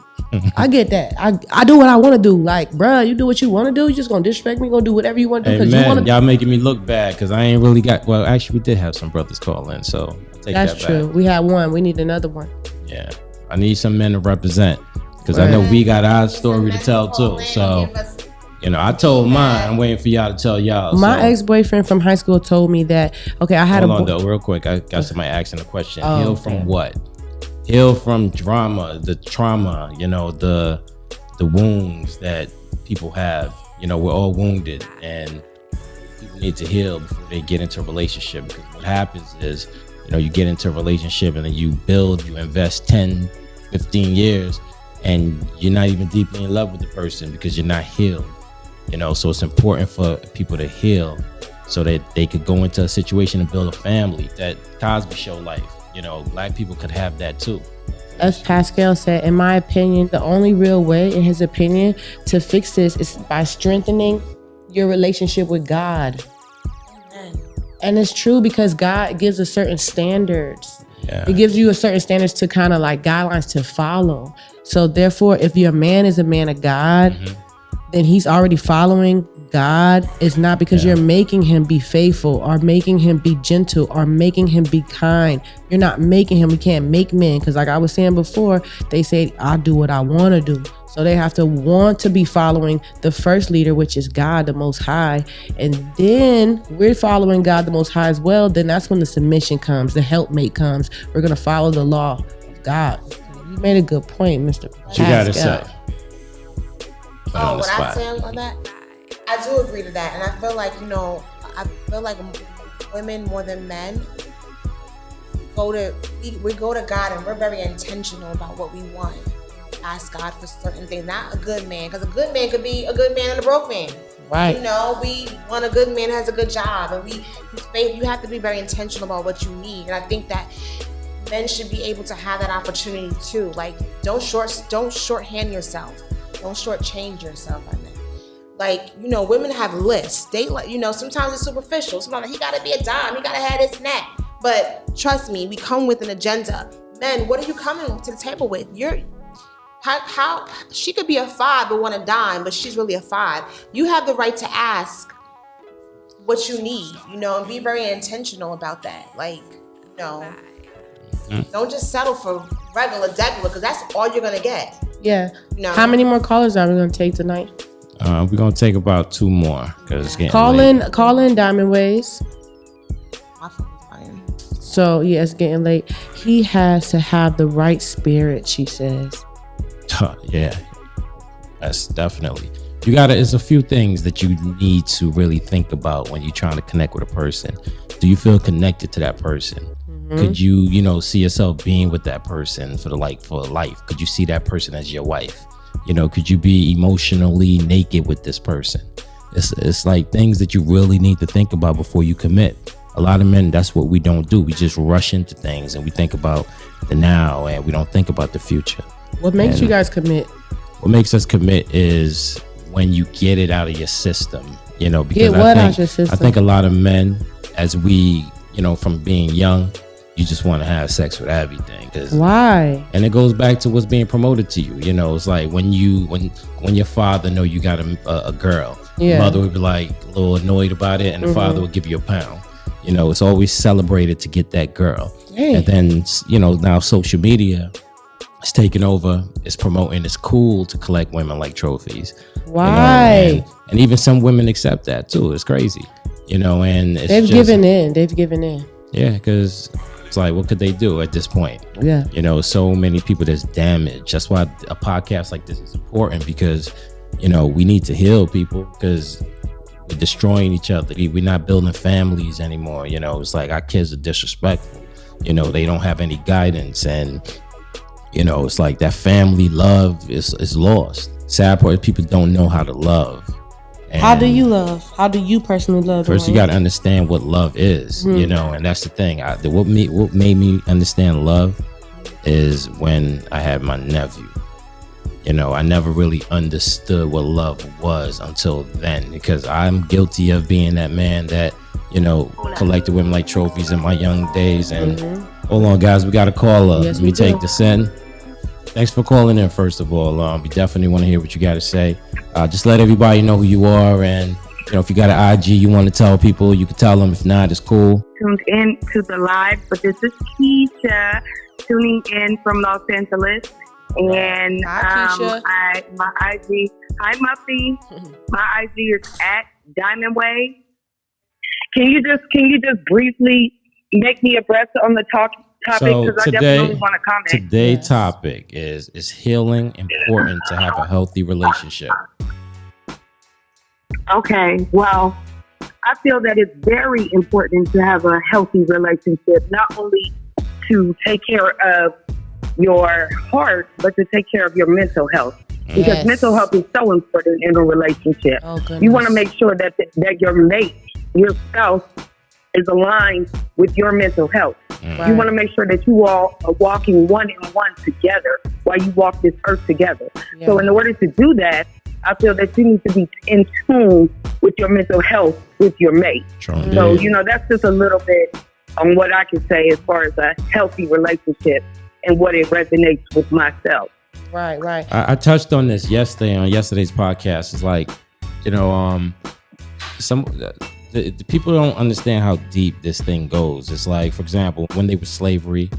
I get that. I do what I want to do. Like, bruh, you do what you want to do. You just gonna disrespect me? Gonna do whatever you want to do Hey because you man, want to. y'all making me look bad because I ain't really got. Well, actually, we did have some brothers call in, so I'll take That's that true. back. We had one. We need another one. Yeah, I need some men to represent because I know we got our story to tell too. So you know, I told mine. I'm waiting for y'all to tell y'all. My So, ex-boyfriend from high school told me that. Okay, I had hold a on though, real quick. I got somebody asking a question. Oh, Heal okay. from what? Heal from drama, the trauma. You know, the wounds that people have. You know, we're all wounded, and people need to heal before they get into a relationship. Because what happens is, you know, you get into a relationship and then you build, you invest 10, 15 years, and you're not even deeply in love with the person because you're not healed. You know, so it's important for people to heal so that they could go into a situation and build a family. That Cosby Show life, you know, Black people could have that too. As Pascal said, in my opinion, the only real way, in his opinion, to fix this is by strengthening your relationship with God. And it's true because God gives us certain standards. Yeah. It gives you a certain standards to kind of like guidelines to follow. So therefore, if your man is a man of God, then he's already following God. It's not because you're making him be faithful or making him be gentle or making him be kind. You're not making him. We can't make men because like I was saying before, they say, I do what I want to do. So they have to want to be following the first leader, which is God, the Most High. And then we're following God, the Most High as well. Then that's when the submission comes, the helpmate comes. We're going to follow the law of God. You made a good point, Mr. What you got to Pascal. say? Oh, what I say on that? I do agree to that, and I feel like I feel like women more than men we go to God and we're very intentional about what we want. Ask God for certain things. Not a good man, because a good man could be a good man and a broke man. Right. You know, we want a good man who has a good job, and you have to be very intentional about what you need. And I think that men should be able to have that opportunity too. Like, don't shorthand yourself. Don't shortchange yourself. I mean, like, women have lists. They like, sometimes it's superficial. Sometimes he gotta be a dime. He gotta have this and that. But trust me, we come with an agenda. Men, what are you coming to the table with? How she could be a 5 but want a dime, but she's really a 5. You have the right to ask what you need, and be very intentional about that. Like, don't just settle for regular because that's all you're gonna get. Yeah. No. How many more callers are we going to take tonight? We're gonna take about 2 more because it's getting Call late. in Diamond Ways. My phone is dying. So yeah, it's getting late. He has to have the right spirit, she says. Yeah, that's definitely. You gotta. It's a few things that you need to really think about when you're trying to connect with a person. Do you feel connected to that person? Could you, see yourself being with that person for life? Could you see that person as your wife? Could you be emotionally naked with this person? It's like things that you really need to think about before you commit. A lot of men, that's what we don't do. We just rush into things and we think about the now and we don't think about the future. What makes you guys commit? What makes us commit is when you get it out of your system, because Get what out your system? I think a lot of men, as we, from being young, you just want to have sex with everything. Why? And it goes back to what's being promoted to you. You know, it's like when your father know you got a girl, Yeah. the mother would be like a little annoyed about it, and the father would give you £1. You know, it's always celebrated to get that girl. Hey. And then, you know, now social media is taking over. It's promoting it's cool to collect women like trophies. Why? You know, and even some women accept that too. It's crazy. You know, and it's They've given in. Yeah, because it's like, what could they do at this point? Yeah. You know, so many people that's damaged. That's why a podcast like this is important, because, you know, we need to heal people, because we're destroying each other. We're not building families anymore. You know, it's like our kids are disrespectful. You know, they don't have any guidance, and, you know, it's like that family love is lost. Sad part is people don't know how to love. And How do you love? How do you personally love? first, you got to understand what love is, you know, and that's the thing. What made me understand love is when I had my nephew. You know, I never really understood what love was until then, because I'm guilty of being that man that, you know, collected women like trophies in my young days. And hold on, guys, we got a caller. Yes, Let me we take do. this in. Thanks for calling in, first of all. We definitely want to hear what you got to say. Just let everybody know who you are, and, you know, if you got an IG you want to tell people, you can tell them. If not, it's cool. Tuned in to the live, but this is Keisha tuning in from Los Angeles. And Hi, Keisha. my IG, hi Muffy. My IG is at Diamond Way. Can you just briefly make me abreast on the topic? So Because I today, definitely want to comment. today's Yes. topic is healing important to have a healthy relationship? Okay, well, I feel that it's very important to have a healthy relationship, not only to take care of your heart, but to take care of your mental health. Because Yes. mental health is so important in a relationship. Oh, goodness. You want to make sure that your mate, your spouse, is aligned with your mental health. Right. You want to make sure that you all are walking one in one together while you walk this earth together. Yeah. So in order to do that, I feel that you need to be in tune with your mental health with your mate. True. So, you know, that's just a little bit on what I can say as far as a healthy relationship and what it resonates with myself. Right. I touched on this yesterday on yesterday's podcast. It's like, you know, the people don't understand how deep this thing goes. It's like, for example, when they were slavery,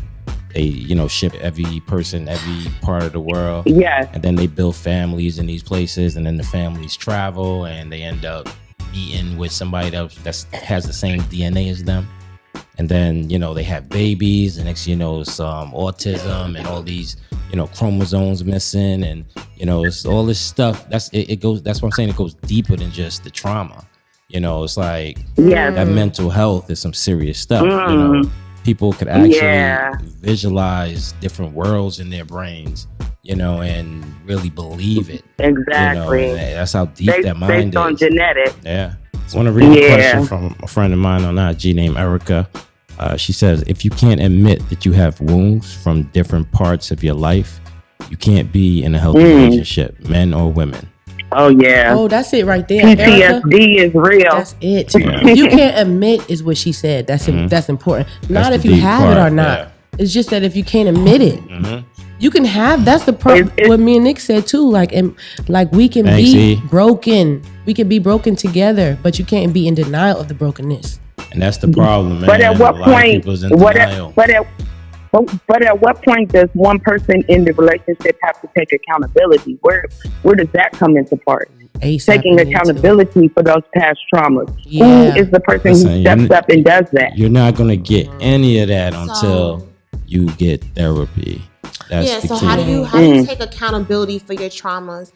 they, you know, shipped every person, every part of the world. Yes. And then they build families in these places, and then the families travel and they end up meeting with somebody that has the same DNA as them. And then, you know, they have babies, and next, you know, some autism and all these, you know, chromosomes missing, and, you know, it's all this stuff. It goes. That's what I'm saying. It goes deeper than just the trauma. You know, it's like Yes. that mental health is some serious stuff. You know, people could actually visualize different worlds in their brains, you know, and really believe it. Exactly. You know, and that's how deep that mind based on is. genetics. Yeah. I want to read a question from a friend of mine on IG named Erica. She says, if you can't admit that you have wounds from different parts of your life, you can't be in a healthy relationship, men or women. Oh, yeah. Oh, that's it right there. Erica, PTSD is real. that's it. Yeah. If you can't admit is what she said. That's important. Not the if you deep have it part, or not. yeah. It's just that if you can't admit it, Mhm. you can have. That's the problem. It's- What me and Nick said too. Like, and like we can Thanks, be E. broken. We can be broken together, but you can't be in denial of the brokenness. And that's the problem, man. But at what a lot of point? people's in denial. But at what point does one person in the relationship have to take accountability? Where does that come into part? ASAP Taking we need to. accountability for those past traumas. Yeah. Who is the person Listen, who steps up and does that? You're not going to get any of that until you get therapy. That's Yeah, the so key. how do you take accountability for your traumas?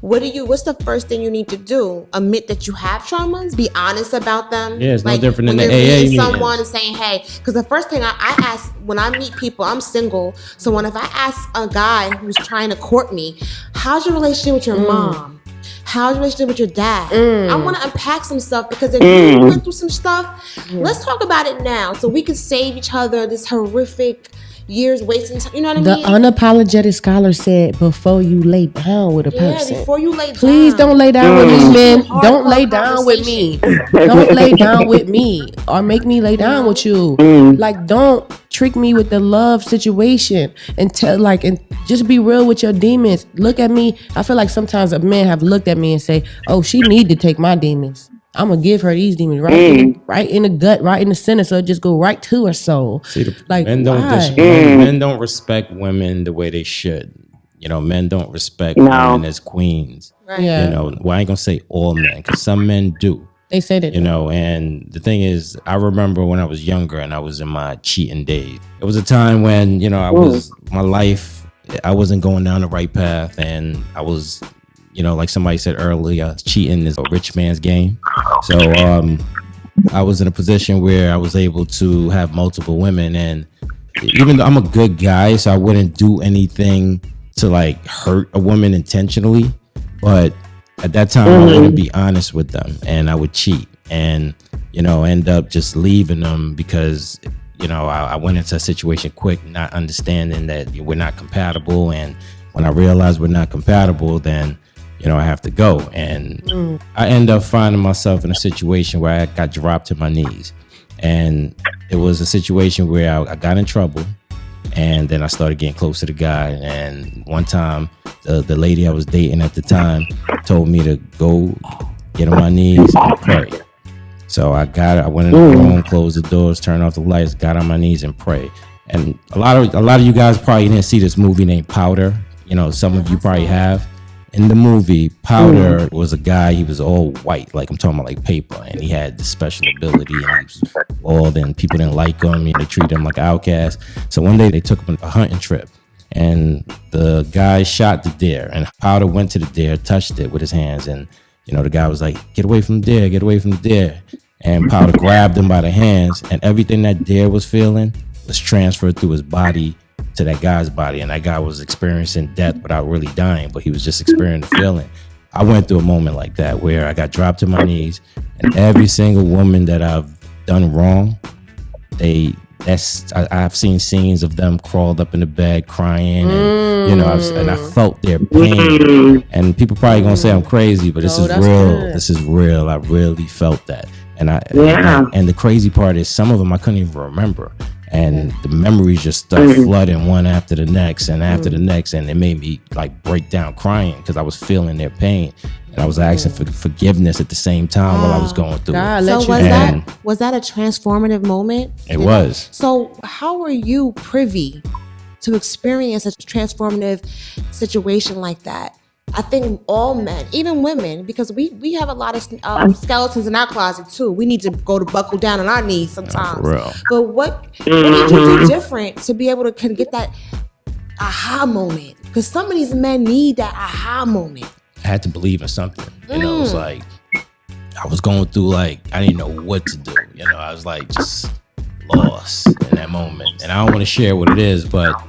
What's the first thing you need to do? Admit that you have traumas, be honest about them. Yeah, it's no different than when the you're AA meeting meeting. someone and saying, hey, because the first thing I ask when I meet people, I'm single, so if I ask a guy who's trying to court me, how's your relationship with your mom? How's your relationship with your dad? I want to unpack some stuff, because if you went through some stuff, let's talk about it now so we can save each other this horrific, years wasting time. You know what The I mean? unapologetic scholar said, before you lay down with a person, Before you lay please down. don't lay down with me, men. Hardcore Don't lay down with me. Don't lay down with me or make me lay down with you. Like, don't trick me with the love situation and just be real with your demons. Look at me. I feel like sometimes a man have looked at me and say, "Oh, she need to take my demons. I'm gonna give her these demons right in the gut, right in the center, so it just go right to her soul." See, Like, men don't why? men don't respect women the way they should. You know, men don't respect women as queens. Right. Yeah, You know, well, I ain't gonna say all men, because some men do. they said it. You know, and the thing is, I remember when I was younger and I was in my cheating days. It was a time when, you know, I wasn't going down the right path, and I was, you know, like somebody said earlier, cheating is a rich man's game. So I was in a position where I was able to have multiple women, and even though I'm a good guy, so I wouldn't do anything to like hurt a woman intentionally, but at that time I wouldn't be honest with them, and I would cheat, and you know, end up just leaving them because, you know, I went into a situation quick, not understanding that we're not compatible, and when I realized we're not compatible, then, you know, I have to go. And I end up finding myself in a situation where I got dropped to my knees, and it was a situation where I got in trouble, and then I started getting close to the guy. And one time the lady I was dating at the time told me to go get on my knees and pray. So I went in the room, closed the doors, turned off the lights, got on my knees and prayed. And a lot of you guys probably didn't see this movie named Powder. You know, some of you probably have. In the movie, Powder was a guy, he was all white, like I'm talking about like paper, and he had this special ability, and he was bald, and people didn't like him, and they treated him like an outcast. So one day they took him on a hunting trip, and the guy shot the deer, and Powder went to the deer, touched it with his hands, and you know, the guy was like, "Get away from the deer, get away from the deer." And Powder grabbed him by the hands, and everything that deer was feeling was transferred through his body to that guy's body, and that guy was experiencing death without really dying, but he was just experiencing the feeling. I went through a moment like that where I got dropped to my knees, and every single woman that I've done wrong, I've seen scenes of them crawled up in the bed crying, and you know, and I felt their pain. And people probably gonna say I'm crazy, but this is real. Good. This is real. I really felt that, and and the crazy part is some of them I couldn't even remember. And the memories just start flooding one after the next and after the next, and it made me like break down crying because I was feeling their pain, and I was asking for forgiveness at the same time while I was going through God, it. let So you was that a transformative moment? It was. So how were you privy to experience a transformative situation like that? I think all men, even women, because we have a lot of skeletons in our closet too. We need to go to buckle down on our knees sometimes. For real. But what did you do different to be able to kind of get that aha moment? Because some of these men need that aha moment. I had to believe in something. You know, it was like I was going through, like, I didn't know what to do. You know, I was like just lost in that moment. And I don't want to share what it is, but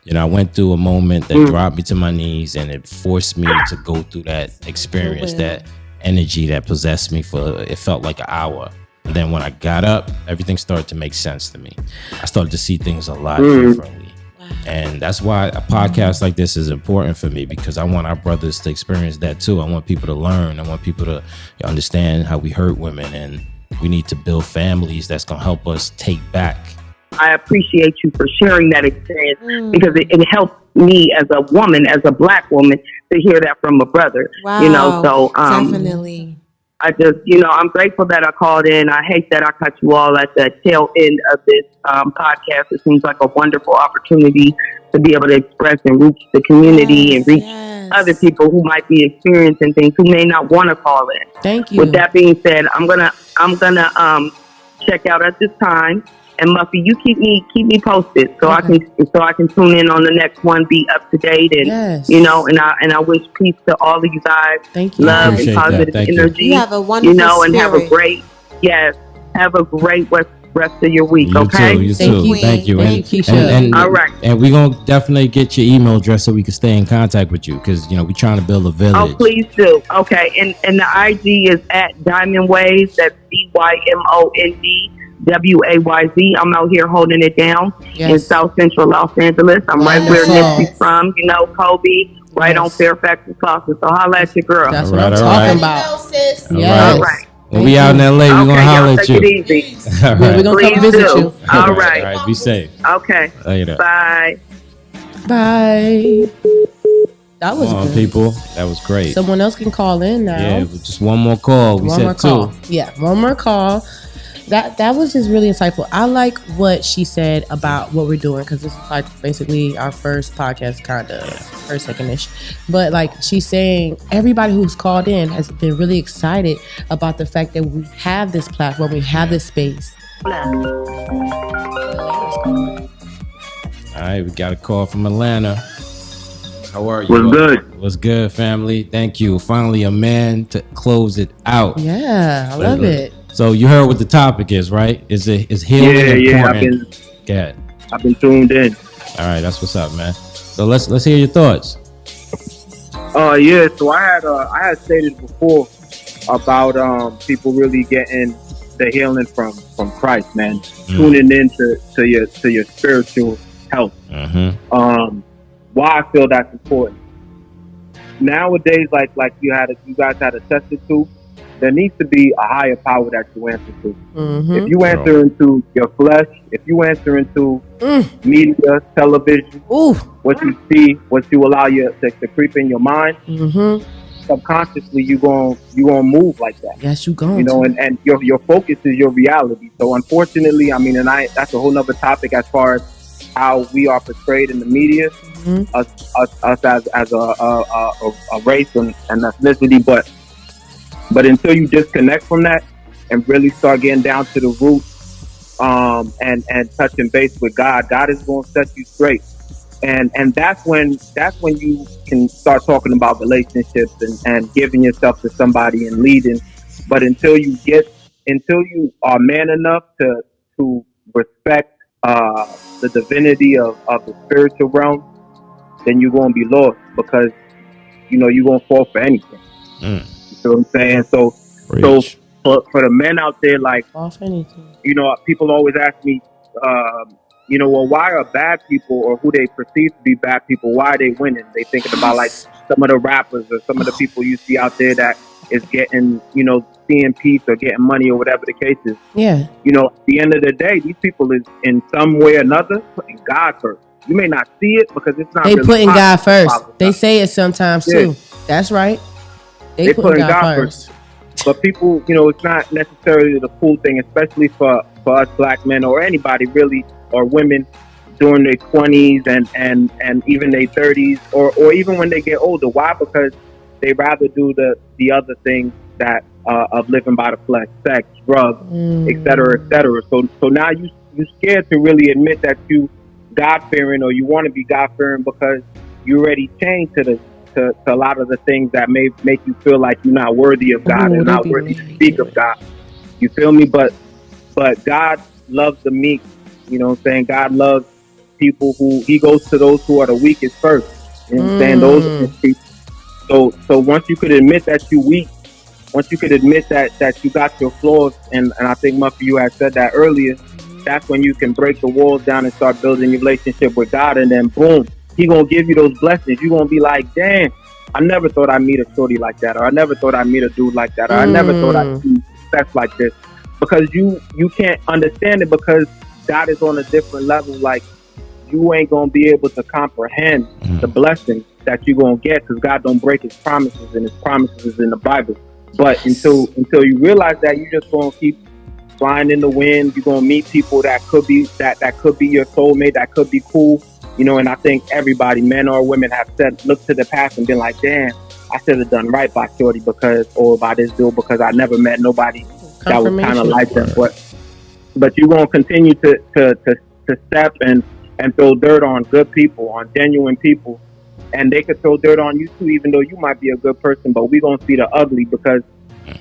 you know, I went through a moment that dropped me to my knees, and it forced me to go through that experience, that energy that possessed me for, it felt like an hour. And then when I got up, everything started to make sense to me. I started to see things a lot differently. And that's why a podcast like this is important for me, because I want our brothers to experience that too. I want people to learn. I want people to understand how we hurt women, and we need to build families that's going to help us take back. I appreciate you for sharing that experience because it helps me as a woman, as a Black woman, to hear that from a brother. Wow. You know, so Definitely. I just, I'm grateful that I called in. I hate that I cut you all at the tail end of this podcast. It seems like a wonderful opportunity to be able to express and reach the community and reach other people who might be experiencing things who may not want to call in. Thank you. With that being said, I'm gonna check out at this time. And Muffy, you keep me posted so I can tune in on the next one, be up to date, and and I wish peace to all of you guys. Thank you. Love and positive energy. You have a wonderful and have a great rest of your week. You okay. too. Thank you. Thank you. And all right. And we're gonna definitely get your email address so we can stay in contact with you, because we're trying to build a village. Oh, please do. Okay. And the IG is at Diamond Waves. That's DYMOND WAYZ. I'm out here holding it down in Yes. South Central Los Angeles. I'm right where Wonderful. Nipsey's from, Kobe, right on Yes. Fairfax and Slauson. So holla at your girl. That's All what I'm right, all talking right. about. No, sis. Yes. All right. When we out in LA, we're gonna Okay, holler y'all at take you. it easy. All We're right. gonna Please come visit do. you. All right. All right. Be safe. Okay. Later. Bye. Bye. That was Come on, good. people. That was great. Someone else can call in now. Yeah, just one more call. We One said more two. call. Yeah, one more call. That was just really insightful. I like what she said about what we're doing because this is like basically our first podcast, kind of first, second-ish. But like she's saying, everybody who's called in has been really excited about the fact that we have this platform, we have this space. All right, we got a call from Atlanta. How are you? What's good? What's good, family? Thank you. Finally, a man to close it out. Yeah, I love it. So you heard what the topic is, right? Is healing important? Yeah. I've been tuned in. All right, that's what's up, man. So let's hear your thoughts. Yeah. So I had stated before about people really getting the healing from Christ, man. Tuning into your spiritual health. Mm-hmm. Why I feel that's important. Nowadays, like you guys had attested to, there needs to be a higher power that you answer to. Mm-hmm. If you answer into your flesh, if you answer into media, television, Ooh. what you see, what you allow you to creep in your mind, Mm-hmm. subconsciously you gonna move like that. Yes, you going. And your focus is your reality. So unfortunately, that's a whole nother topic as far as how we are portrayed in the media, us as a race and ethnicity, but until you disconnect from that and really start getting down to the roots, and touching base with God is going to set you straight. And that's when you can start talking about relationships and giving yourself to somebody and leading. But until you are man enough to respect the divinity of the spiritual realm, then you're going to be lost because you're going to fall for anything. You know what I'm saying? So for the men out there, like, Off anything. people always ask me, well, why are bad people, or who they perceive to be bad people, why are they winning? They thinking about like some of the rappers or some of the people you see out there that is getting, seeing peace or getting money or whatever the case is. Yeah. At the end of the day, these people is in some way or another putting God first. You may not see it because it's not. They really putting God possible. first. They say it sometimes too. That's right. They putting God first. But people, it's not necessarily the cool thing, especially for us black men or anybody really, or women during their 20s and even their 30s or even when they get older. Why? Because they rather do the other things that of living by the flesh, sex, drugs, et cetera, et cetera. So now you scared to really admit that you God-fearing, or you want to be God-fearing because you already changed to a lot of the things that may make you feel like you're not worthy of God and not worthy to speak of God. You feel me? But God loves the meek. You know what I'm saying? God loves people who he goes to those who are the weakest first. You know what I'm saying? Those are the people. So once you could admit that you're weak, once you could admit that you got your flaws, and I think Muffy, you had said that earlier, that's when you can break the walls down and start building your relationship with God, and then boom, he gonna give you those blessings. You're gonna be like, damn, I never thought I'd meet a shorty like that, or I never thought I'd meet a dude like that, or I never thought I'd see success like this. Because you can't understand it, because God is on a different level. Like, you ain't gonna be able to comprehend the blessings that you're gonna get, because God don't break his promises, and his promises is in the Bible. But until you realize that, you just gonna keep flying in the wind. You're gonna meet people that could be your soulmate, that could be cool. And I think everybody, men or women, have looked to the past and been like, damn, I should have done right by shorty or by this dude, because I never met nobody that was kind of like that. But you're gonna continue to step and throw dirt on good people, on genuine people, and they could throw dirt on you too, even though you might be a good person. But we're gonna see the ugly, because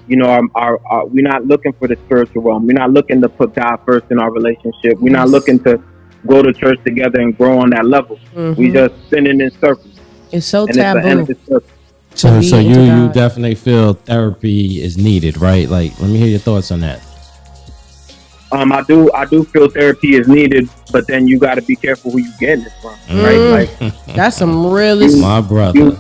we're not looking for the spiritual realm. We're not looking to put God first in our relationship. We're not looking to go to church together and grow on that level. We just spinning in circles. It's so And taboo. it's the end of the circle. So you definitely feel therapy is needed, right? Like, let me hear your thoughts on that. I do feel therapy is needed, but then you got to be careful who you getting it from, right? Like That's some really My brother.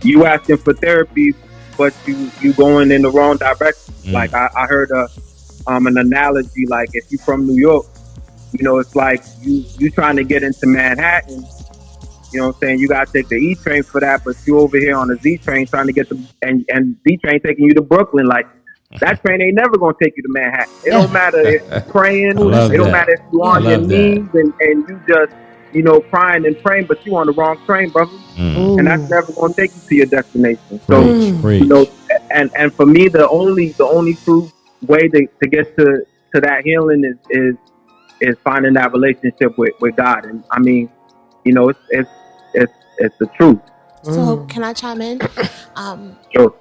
you asking for therapy, but you going in the wrong direction. Like I heard an analogy, like if you from New York, you know, it's like you trying to get into Manhattan. You know what I'm saying? You gotta take the E train for that, but you over here on the Z train trying to get and Z train taking you to Brooklyn. Like that train ain't never gonna take you to Manhattan. It don't matter if you're praying. It don't matter if you on your knees and you just, you know, crying and praying, but you on the wrong train, brother. And that's never gonna take you to your destination. So you know, and for me, the only true way to get to that healing is finding that relationship with God. And I mean, you know, it's the truth. So can I chime in? Sure.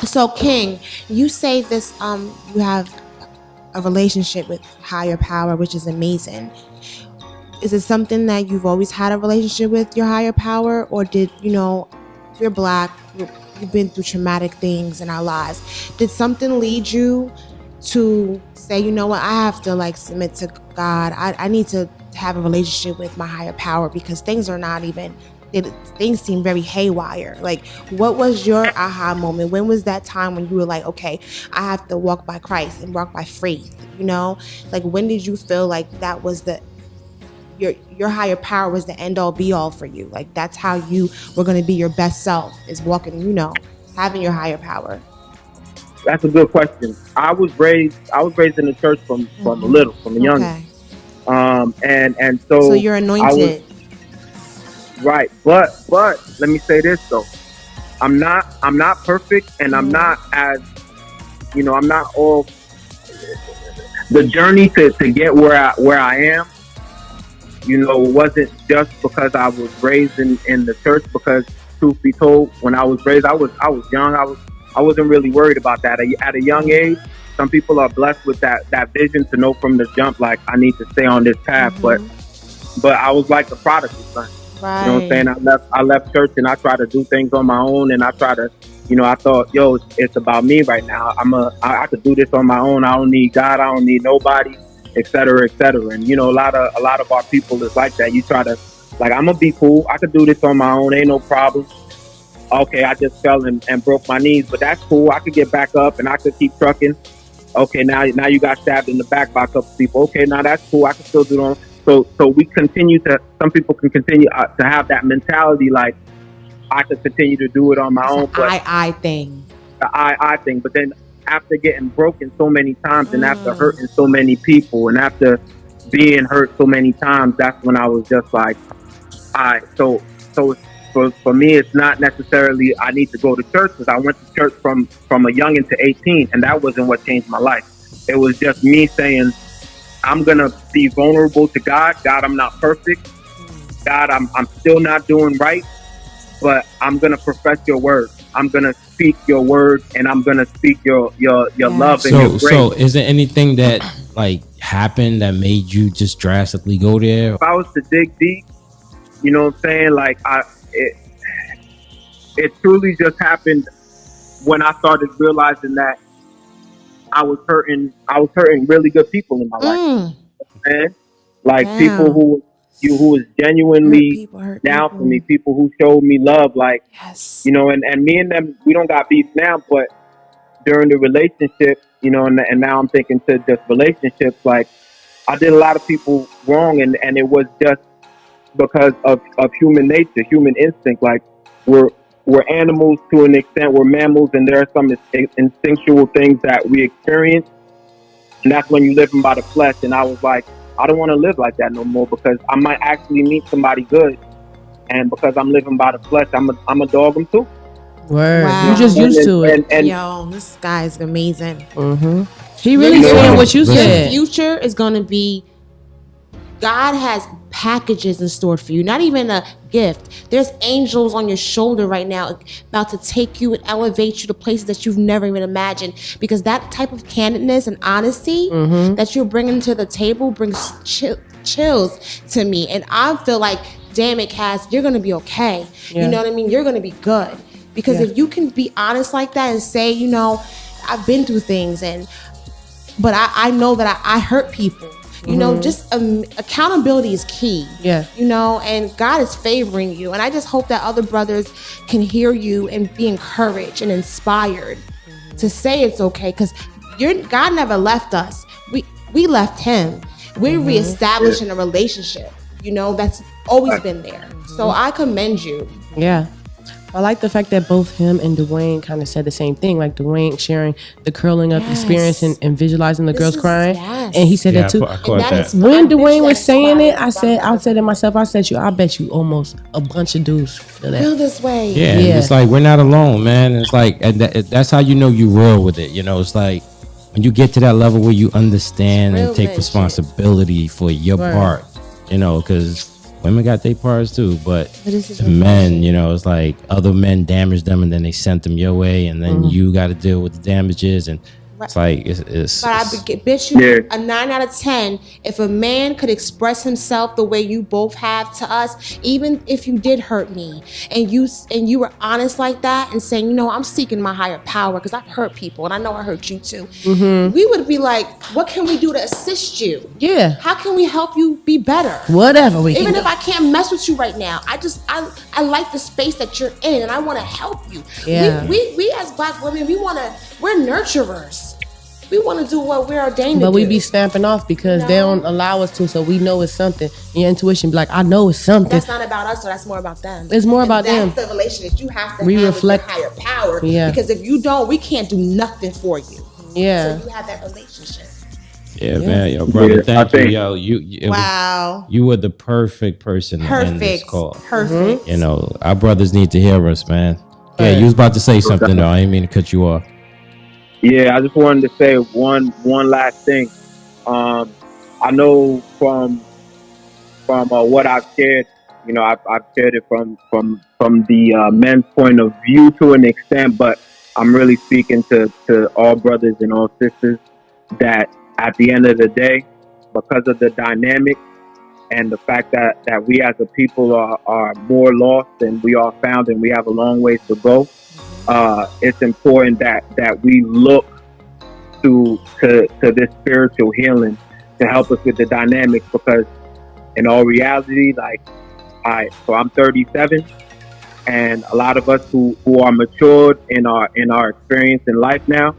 So King, you say this you have a relationship with higher power, which is amazing. Is it something that you've always had a relationship with your higher power, or did, you know, you're Black, we've been through traumatic things in our lives. Did something lead you to say, you know what, I have to like submit to God. I need to have a relationship with my higher power because things are not even, things seem very haywire. Like, what was your aha moment? When was that time when you were like, okay, I have to walk by Christ and walk by faith, you know? Like, when did you feel like that was your higher power was the end all be all for you? Like, that's how you were going to be your best self, is walking, you know, having your higher power. That's a good question. I was raised in the church from a young. Okay. And so. So you're anointed. Right, but let me say this though, I'm not perfect, and I'm not as, you know, I'm not all. The journey to get where I am, you know, wasn't just because I was raised in the church. Because truth be told, when I was raised, I was young. I wasn't really worried about that. At a young age, some people are blessed with that vision to know from the jump, like, I need to stay on this path. But I was like the prodigal son. Right. You know what I'm saying? I left church and I tried to do things on my own, and I try to, you know, I thought, yo, it's about me right now. I could do this on my own. I don't need God. I don't need nobody, et cetera, et cetera. And you know, a lot of our people is like that. You try to, like, I'm gonna be cool. I could do this on my own. Ain't no problem. Okay, I just fell and broke my knees, but that's cool. I could get back up and I could keep trucking. Okay, now you got stabbed in the back by a couple people. Okay, now that's cool. I can still do it. So we continue to, some people can continue to have that mentality, like, I could continue to do it on my own. But I thing. The I thing. But then after getting broken so many times and after hurting so many people and after being hurt so many times, that's when I was just like, so for me, it's not necessarily I need to go to church, because I went to church from a youngin' to 18, and that wasn't what changed my life. It was just me saying, I'm going to be vulnerable to God. God, I'm not perfect. God, I'm still not doing right, but I'm going to profess your word. I'm going to speak your word, and I'm going to speak your love and your grace. So is there anything that like happened that made you just drastically go there? If I was to dig deep, you know what I'm saying? Like, it truly just happened when I started realizing that I was hurting really good people in my life. Man. Like, people who was genuinely down for me, people who showed me love, like, you know, and me and them, we don't got beef now, but during the relationship, you know, and now I'm thinking to just relationships, like, I did a lot of people wrong, and it was just because of human nature, human instinct. Like, we're animals to an extent, we're mammals, and there are some instinctual things that we experience, and that's when you live by the flesh. And I was like, I don't want to live like that no more, because I might actually meet somebody good, and because I'm living by the flesh, I'm a dog them too. Word. Wow. You just used to it. And yo, this guy's amazing. He really saying what you said. Your future is going to be, God has packages in store for you, not even a gift. There's angels on your shoulder right now about to take you and elevate you to places that you've never even imagined, because that type of candidness and honesty that you're bringing to the table brings chills to me. And I feel like, damn it, Cass, you're going to be okay. Yeah. You know what I mean? You're going to be good. Because if you can be honest like that and say, you know, I've been through things and but I know that I hurt people. You know, just accountability is key. Yeah. You know, and God is favoring you. And I just hope that other brothers can hear you and be encouraged and inspired to say it's okay. Because God never left us. We left him. We're reestablishing a relationship, you know, that's always been there. So I commend you. Yeah. I like the fact that both him and Dwayne kind of said the same thing. Like Dwayne sharing the curling up experience and visualizing the girls crying. Yes. And he said that too. I caught that. When Dwayne was saying it, I said to myself, I bet you almost a bunch of dudes feel that. Feel this way. Yeah, Yeah. it's like we're not alone, man. It's like, and that's how you know you real with it. You know, it's like when you get to that level where you understand Real and take man responsibility for your Right. part. You know, because women got their parts too, but this is the men, you know, it's like other men damaged them and then they sent them your way, and then you got to deal with the damages, and it's like it's But I bet you a 9 out of 10. If a man could express himself the way you both have to us, even if you did hurt me, and you were honest like that and saying, you know, I'm seeking my higher power because I've hurt people and I know I hurt you too. We would be like, what can we do to assist you? Yeah. How can we help you be better? Whatever we Even can if I can't mess with you right now, I like the space that you're in and I want to help you. Yeah. We as Black women, we're nurturers. We want to do what we're ordained to But do. we be stamping off because they don't allow us to, so we know it's something. Your intuition be like, I know it's something. That's not about us, so that's more about them. It's more And about them. That's the relationship you have to We have reflect- with your higher power. Yeah. Because if you don't, we can't do nothing for you. Yeah. So you have that relationship. yeah, man, yo, brother, Yeah, thank I you, think- yo. You Wow. you were the perfect person to end this Perfect. call. Perfect. You know, our brothers need to hear us, man. Yeah, you was about to say something though. I didn't mean to cut you off. Yeah, I just wanted to say one last thing. I know from what I've shared, you know, I've shared it from the men's point of view to an extent, but I'm really speaking to all brothers and all sisters that at the end of the day, because of the dynamic and the fact that we as a people are more lost than we are found, and we have a long ways to go. It's important that we look to this spiritual healing to help us with the dynamics, because in all reality, so I'm 37, and a lot of us who are matured in our experience in life now,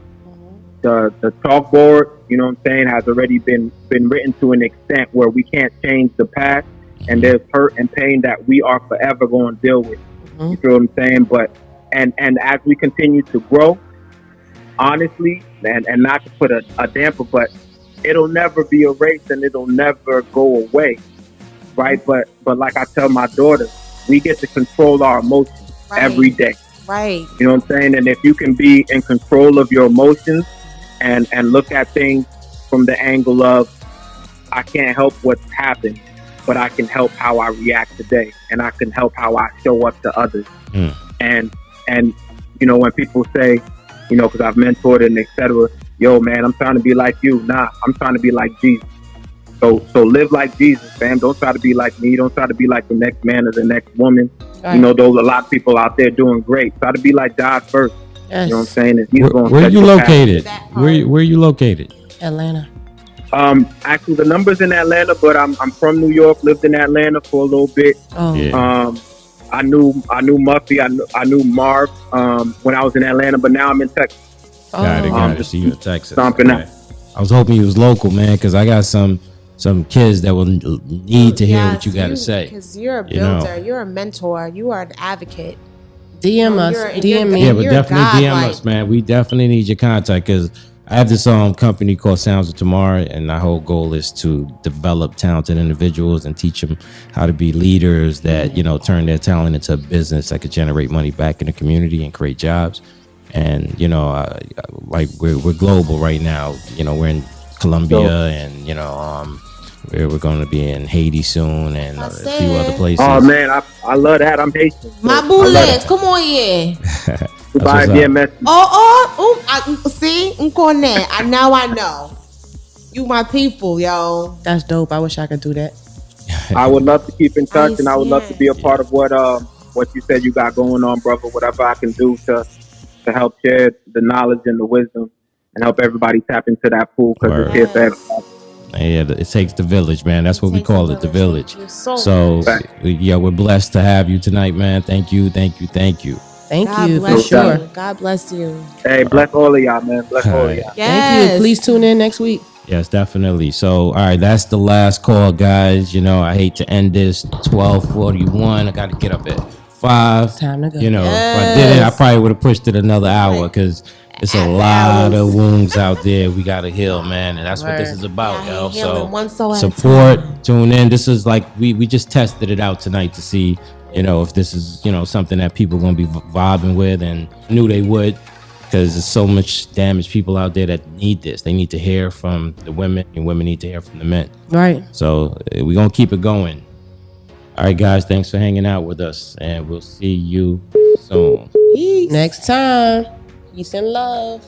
the chalkboard, you know what I'm saying, has already been written to an extent where we can't change the past, and there's hurt and pain that we are forever going to deal with. You feel what I'm saying? But and as we continue to grow, honestly, and not to put a damper, but it'll never be erased and it'll never go away, right? But like I tell my daughter, we get to control our emotions every day. Right. You know what I'm saying? And if you can be in control of your emotions and look at things from the angle of, I can't help what's happened, but I can help how I react today, and I can help how I show up to others. And you know, when people say, you know, because I've mentored and etc., yo, man, I'm trying to be like you. Nah, I'm trying to be like Jesus. So live like Jesus, fam. Don't try to be like me. Don't try to be like the next man or the next woman. Right. You know, those a lot of people out there doing great. Try to be like God first. Yes. You know what I'm saying? And he's gonna Where set you your path. located? That Where you located? Atlanta. Actually, the number's in Atlanta, but I'm from New York. Lived in Atlanta for a little bit. Oh. Yeah. I knew Muffy. I knew Marv when I was in Atlanta, but now I'm in Texas. Got it. Um, See you in Texas. stomping Okay. I was hoping you was local, man, because I got some kids that will need to hear what you got to say. Because you're a you know. builder, you're a mentor, you are an advocate. DM us. You're- DM me. Yeah, but You're definitely DM godlike. us, man. We definitely need your contact, because I have this company called Sounds of Tomorrow, and our whole goal is to develop talented individuals and teach them how to be leaders that, you know, turn their talent into a business that could generate money back in the community and create jobs. And, you know, like we're global right now. You know, we're in Colombia, and, you know, we're going to be in Haiti soon, and a That's few it. other places. Oh man, I love that. I'm Haitian. My So boo I love legs, that. come on here. Goodbye, what's dear up. mess. See, I'm going there. Now I know. You my people, yo. That's dope. I wish I could do that. I would love to keep in touch, Nice, and I would love to be a yeah. part of what you said you got going on, brother. Whatever I can do to help share the knowledge and the wisdom and help everybody tap into that pool because Word. it's here for everybody. Yeah, it takes the village, man. That's what we Takes call a it, the village. Thank you so So, much. yeah, we're blessed to have you tonight, man. Thank you. Thank God you for bless sure. you. God bless you. Hey, bless all of y'all, man. Bless all of y'all. Thank you. Please tune in next week. Yes, definitely. So, all right, that's the last call, guys. You know, I hate to end this 12:41. I got to get up at 5. Time to go. You know, if I didn't, I probably would have pushed it another hour because it's a lot of wounds out there we got to heal, man. And that's what this is about, Yeah, yo. healing So, one soul at a support, time. tune in. This is like, we just tested it out tonight to see, you know, if this is, you know, something that people going to be vibing with, and knew they would. Because there's so much damaged people out there that need this. They need to hear from the women, and women need to hear from the men. Right. So we're going to keep it going. All right, guys, thanks for hanging out with us, and we'll see you soon. Next time. Peace and love.